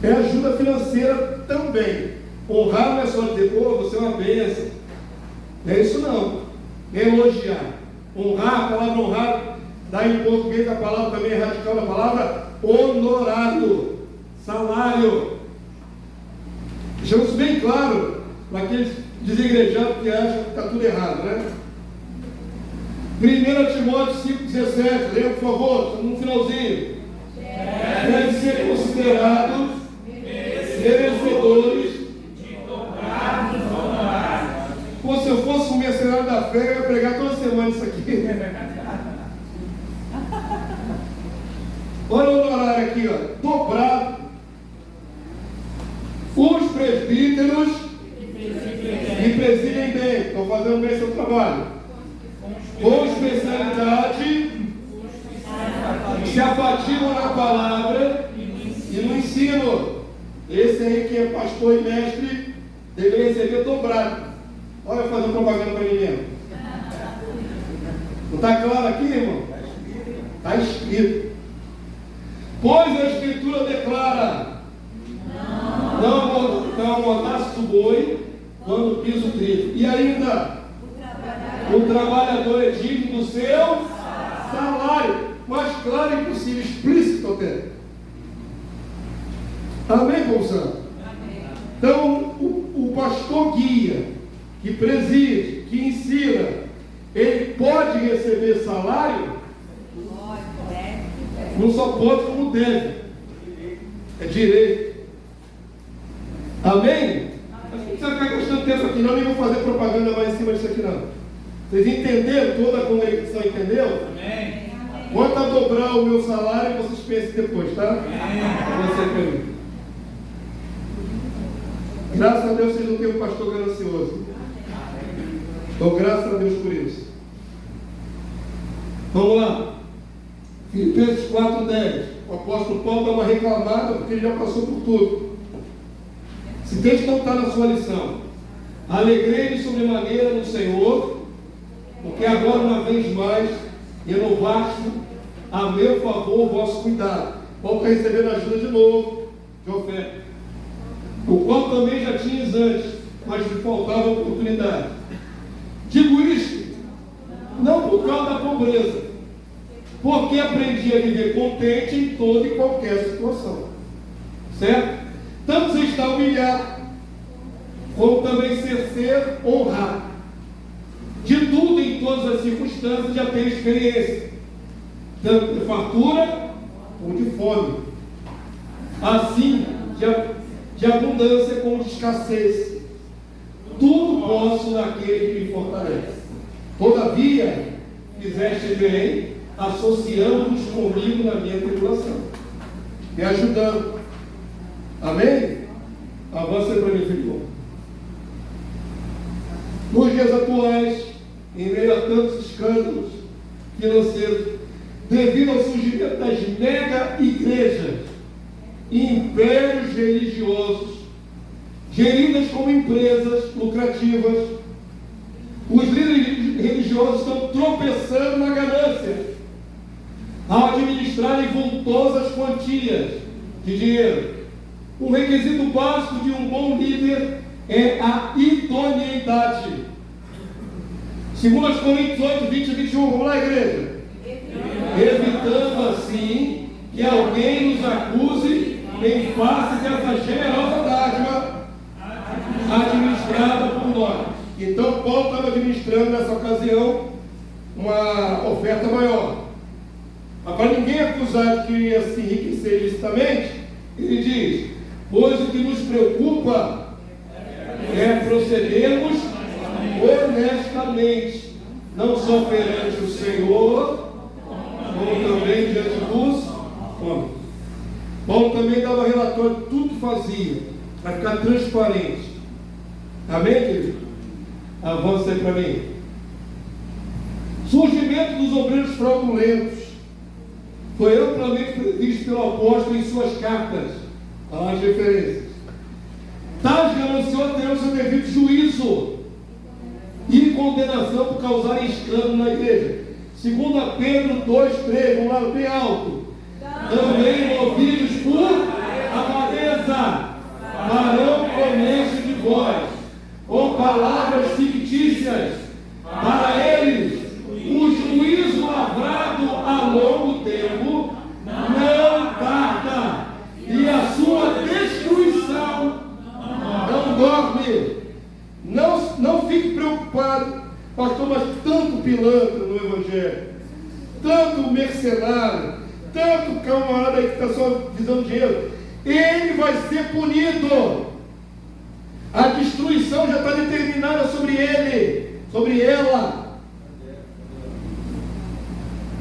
É ajuda financeira também. Honrar não é só dizer, pô, você é uma bênção. Não é isso não. É elogiar. Honrar, a palavra honrar, dá em português a palavra também é radical, a palavra honorado, salário. Deixamos isso bem claro para aqueles desigrejados que acham que está tudo errado, né? 1 Timóteo 5,17, leia por favor, estamos no finalzinho. Devem ser considerados merecedores De dobrados honorários. Pô, se eu fosse um mercenário da fé, eu ia pregar toda semana isso aqui. Olha o honorário aqui, ó, dobrado. Os presbíteros que presidem bem, estão fazendo bem seu trabalho, com especialidade, se afatigam na palavra e no ensino. Esse aí que é pastor e mestre deveria receber dobrado. Olha eu fazendo propaganda para mim mesmo. Não está claro aqui, irmão? Está escrito. Pois a Escritura declara: não amordace o boi quando pisa o trigo. E ainda, o trabalhador é digno do seu salário. Mais claro e possível, explícito até. Amém, povo santo? Então, o pastor guia, que preside, que ensina, ele pode receber salário? Não só pode, como deve. É direito. Amém? Acho que não precisa ficar gastando tempo aqui, não. Nem vou fazer propaganda mais em cima disso aqui, não. Vocês entenderam? Toda a congregação entendeu? Amém. Quanto a dobrar o meu salário, vocês pensem depois, tá? Você pergunta. Graças a Deus vocês não têm um pastor ganancioso. Então, graças a Deus por isso. Vamos lá. Filipenses 4,10. O apóstolo Paulo dá uma reclamada porque ele já passou por tudo. Esse texto não está na sua lição. Alegrei-me sobremaneira no Senhor, porque agora uma vez mais renovaste a meu favor o vosso cuidado. Paulo está recebendo ajuda de novo, de oferta, o qual também já tinhas antes, mas lhe faltava oportunidade. Digo isto, não por causa da pobreza, porque aprendi a viver contente em toda e qualquer situação. Certo? Tanto você está humilhado, como também ser honrado. De tudo, em todas as circunstâncias, já tem experiência, tanto de fartura como de fome, assim de abundância como de escassez. Tudo posso naquele que me fortalece. Todavia, fizeste bem, associando-nos comigo na minha tribulação, me ajudando. Amém? Avança para mim, filho. Nos dias atuais, em meio a tantos escândalos financeiros, devido ao surgimento das mega igrejas e impérios religiosos, geridas como empresas lucrativas, os líderes religiosos estão tropeçando na ganância ao administrarem vultosas quantias de dinheiro. Um requisito básico de um bom líder é a idoneidade. 2 Coríntios 8, 20 e 21, vamos lá, igreja. Evitando assim que alguém nos acuse em face dessa generosa dádiva administrada por nós. Então Paulo estava administrando nessa ocasião uma oferta maior. Mas para ninguém acusar de que ia se enriquecer ilicitamente, ele diz: pois o que nos preocupa é procedermos honestamente, não só perante o Senhor, como também diante dos homens. Paulo também dava relatório de tudo que fazia, para ficar transparente. Amém, querido? Avança aí para mim. Surgimento dos obreiros fraudulentos foi amplamente previsto pelo apóstolo em suas cartas, as referências. Tais gananciosos terão seu devido juízo e condenação por causarem escândalo na igreja. 2 Pedro 2,3, vamos lá bem alto. Também movidos por avareza, farão promessa de vós, com palavras fictícias, para eles o juízo lavrado a longo tempo não tarda, e a sua destruição não dorme. Não fique preocupado, pastor, mas tanto pilantra no Evangelho, tanto mercenário, tanto camarada aí que está só visando dinheiro, ele vai ser punido. A destruição já está determinada sobre ele, sobre ela.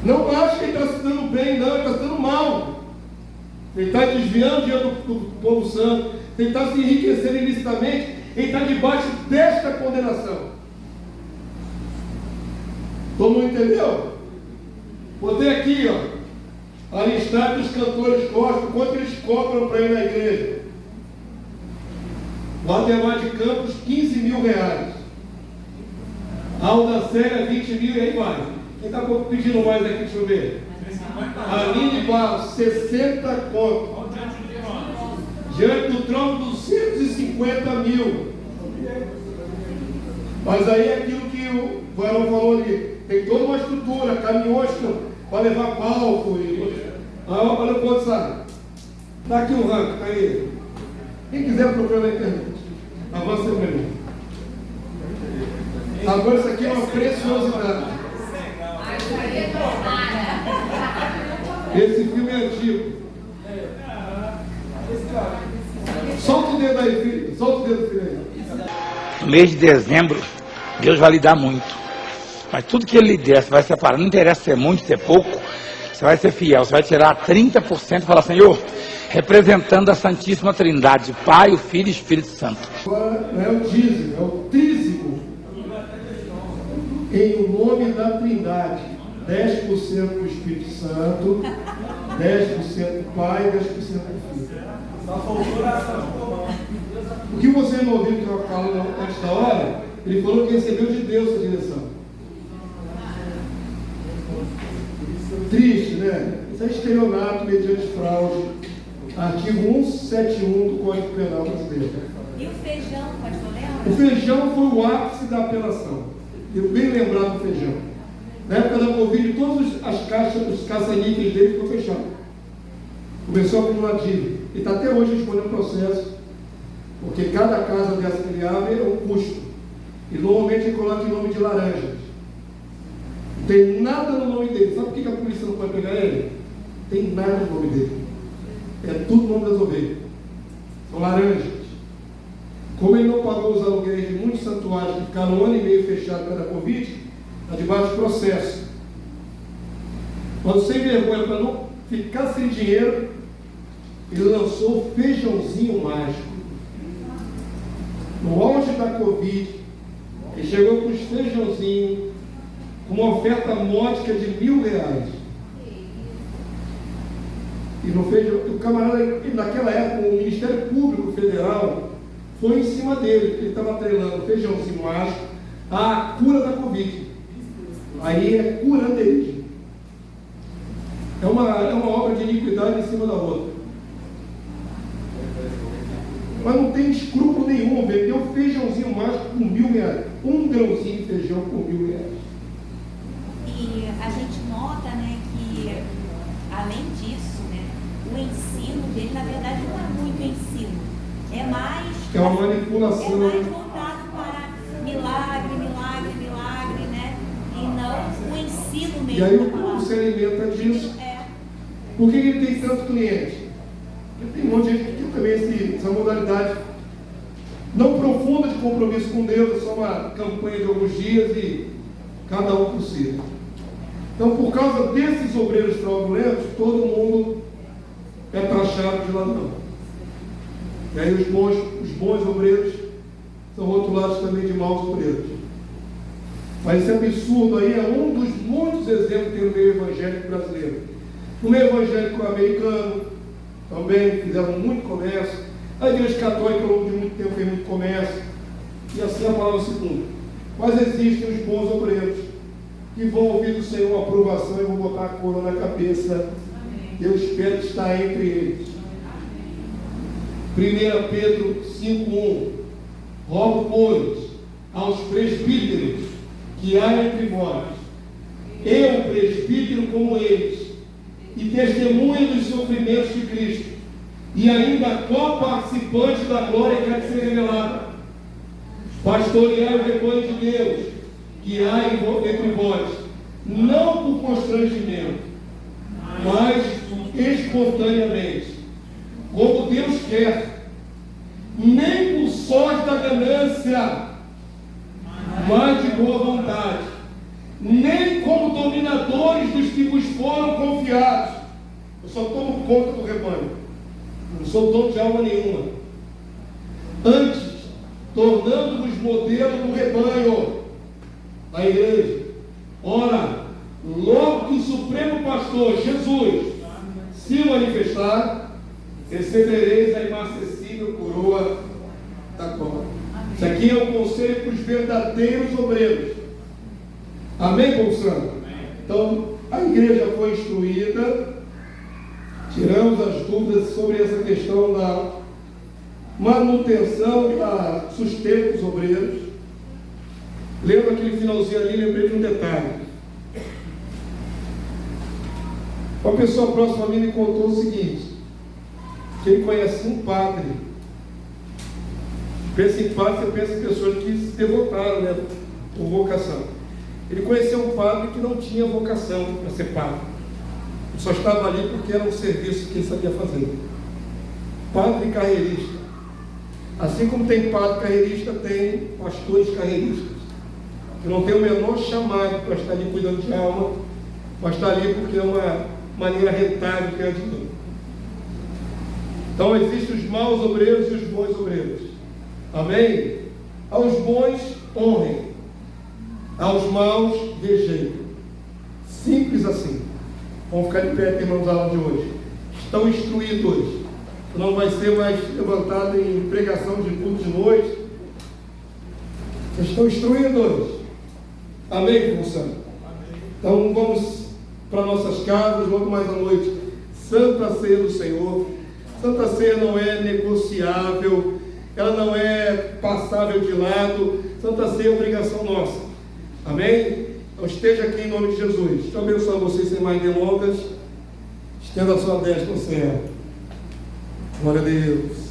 Não acha que ele está se dando bem, não, ele está se dando mal. Ele está desviando o dinheiro do povo santo, ele está se enriquecendo ilicitamente, ele está debaixo desta condenação. Todo mundo entendeu? Botei aqui, ó, a listagem dos cantores gospel, quanto eles cobram para ir na igreja. Valdemar de Campos, 15 mil reais. Alda Célia, 20 mil, e aí vai. Quem está pedindo mais aqui, deixa eu ver. Aline Barros, 60 conto. Diante do trono, 250 mil. Mas aí é aquilo que o varão falou ali. Tem toda uma estrutura, caminhões para levar palco. Olha quanto sai. Dá aqui um ranking, tá aí. Quem quiser procurar na internet. Avança para mim. Agora isso aqui é uma preciosidade. Esse filme é antigo. Solta o dedo aí, filho. Solta o dedo, filho aí. No mês de dezembro, Deus vai lhe dar muito. Mas tudo que Ele lhe der, você vai separar. Não interessa ser muito, ser pouco. Você vai ser fiel. Você vai tirar 30% e falar: Senhor, representando a Santíssima Trindade, Pai, o Filho e o Espírito Santo. Agora não é o dízimo, é o trízimo. Em o nome da Trindade, 10% para o Espírito Santo, 10% para o Pai e 10% para o Filho. Só faltou oração. O que você não ouviu que eu falo antes da hora? Ele falou que recebeu de Deus a direção. Triste, né? Isso é estelionato mediante fraude. Artigo 171 do Código Penal brasileiro. E o feijão, pastor, lembra? O feijão foi o ápice da apelação. Eu bem lembrado do feijão. Na época da Covid, todas as caixas, os caça-níqueis dele ficou fechado. Começou a acumular dívida. E está até hoje respondendo processo, porque cada casa dessa que ele abre é um custo. E normalmente ele coloca em nome de laranjas. Não tem nada no nome dele. Sabe por que a polícia não pode pegar ele? Não tem nada no nome dele. É tudo no nome das ovelhas. São laranjas. Como ele não pagou os aluguéis de muitos santuários que ficaram 1 ano e meio fechados pela Covid, está debaixo de processo. Mas sem vergonha, para não ficar sem dinheiro, ele lançou o feijãozinho mágico. No auge da Covid, ele chegou com os feijãozinhos, com uma oferta módica de R$1.000. E no feijão, o camarada, naquela época, o Ministério Público Federal foi em cima dele, porque ele estava atrelando o feijãozinho mágico à cura da Covid. Aí é curanderismo. É uma obra de iniquidade em cima da outra. Mas não tem escrúpulo nenhum, vendeu feijãozinho mágico por R$1.000. Um grãozinho de feijão por R$1.000. E a gente nota, né, que além disso, né, o ensino dele, na verdade, não é muito ensino. É mais... É uma manipulação. É mais voltado para milagre, né? E não o ensino mesmo. E aí da o palavra. povo se alimenta disso. É. Por que ele tem tanto cliente? Porque tem um monte de gente que tem também essa modalidade não profunda de compromisso com Deus, é só uma campanha de alguns dias e cada um por si. Então, por causa desses obreiros fraudulentos, todo mundo é taxado de ladrão. E aí os bons obreiros são rotulados também de maus obreiros. Mas esse absurdo aí é um dos muitos exemplos que tem no meio evangélico brasileiro. No meio evangélico americano também fizeram muito comércio. A Igreja Católica, ao longo de muito tempo, fez muito comércio. E assim a palavra se cumpre. Mas existem os bons obreiros que vão ouvir do Senhor a aprovação e vão botar a coroa na cabeça. Eu espero que está entre eles. 1 Pedro 5,1. Rogo, pois, aos presbíteros que há entre vós, eu, presbítero como eles, e testemunha dos sofrimentos de Cristo, e ainda co-participante da glória que há de ser revelada, pastorear o rebanho de Deus que há entre vós, não por constrangimento, mas espontaneamente, como Deus quer, nem por sorte da ganância, mas de boa vontade, nem como dominadores dos que vos foram confiados. Eu só tomo conta do rebanho, eu não sou dono de alma nenhuma. Antes, tornando-vos modelo do rebanho, da igreja. Ora, logo que o Supremo Pastor Jesus se manifestar, recebereis a inacessível coroa da glória. Isso aqui é um conselho para os verdadeiros obreiros. Amém, povo santo? Então, a igreja foi instruída, tiramos as dúvidas sobre essa questão da manutenção e da sustento dos obreiros. Lembra aquele finalzinho ali, lembrei de um detalhe. Uma pessoa próxima a mim me contou o seguinte, que ele conhece um padre. Pensa em padre, você pensa em pessoas que se devotaram, né, por vocação. Ele conheceu um padre que não tinha vocação para ser padre. Ele só estava ali porque era um serviço que ele sabia fazer. Padre carreirista. Assim como tem padre carreirista, tem pastores carreiristas, que não tem o menor chamado para estar ali cuidando de alma, mas está ali porque é uma maneira rentável de ganhar dinheiro. Então existem os maus obreiros e os bons obreiros. Amém? Aos bons, honrem. Aos maus, rejeitem. Simples assim. Vamos ficar de pé, terminamos a aula de hoje. Estão instruídos. Não vai ser mais levantado em pregação de culto de noite. Estão instruídos. Amém, povo santo? Então vamos para nossas casas, logo mais à noite. Santa Ceia do Senhor. Santa Ceia não é negociável, ela não é passável de lado. Santa Ceia é obrigação nossa. Amém? Então esteja aqui em nome de Jesus. Deixa eu abençoar vocês sem mais delongas. Estenda a sua destra ao céu. Glória a Deus.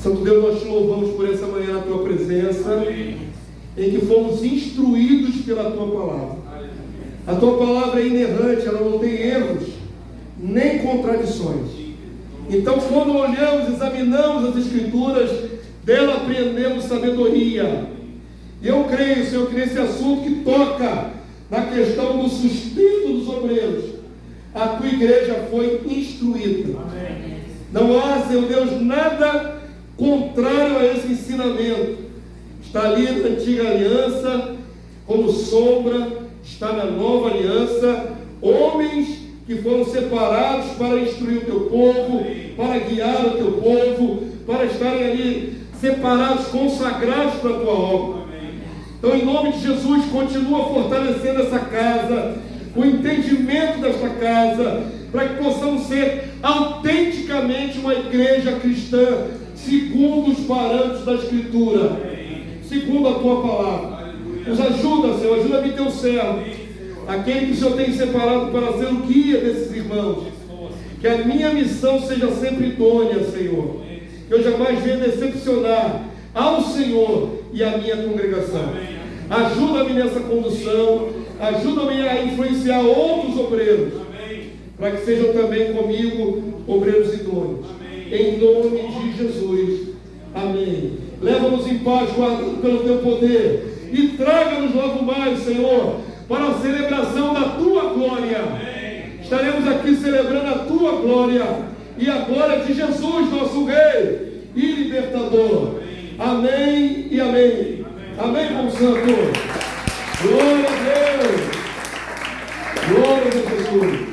Santo Deus, nós te louvamos por essa manhã na tua presença, em que fomos instruídos pela tua palavra. A tua palavra é inerrante, ela não tem erros, nem contradições. Então, quando olhamos, examinamos as Escrituras, dela aprendemos sabedoria. E eu creio, Senhor, que nesse assunto que toca na questão do sustento dos obreiros, a tua igreja foi instruída. Amém. Não há, Senhor Deus, nada contrário a esse ensinamento. Está ali na antiga aliança, como sombra, está na nova aliança, homens que foram separados para instruir o teu povo, para guiar o teu povo, para estarem ali separados, consagrados para a tua obra. Então, em nome de Jesus, continua fortalecendo essa casa, o entendimento desta casa, para que possamos ser autenticamente uma igreja cristã, segundo os parâmetros da Escritura, segundo a tua palavra. Nos ajuda, Senhor, ajuda-me teu servo, aquele que o Senhor tem separado para ser o guia desses irmãos. Que a minha missão seja sempre idônea, Senhor. Que eu jamais venha decepcionar ao Senhor e à minha congregação. Ajuda-me nessa condução, ajuda-me a influenciar outros obreiros, para que sejam também comigo obreiros idôneos. Em nome de Jesus. Amém. Leva-nos em paz, guardado pelo teu poder, e traga-nos logo mais, Senhor, para a celebração da tua glória. Estaremos aqui celebrando a tua glória e a glória de Jesus, nosso Rei e Libertador. Amém e amém. Amém, povo santo. Glória a Deus. Glória a Jesus.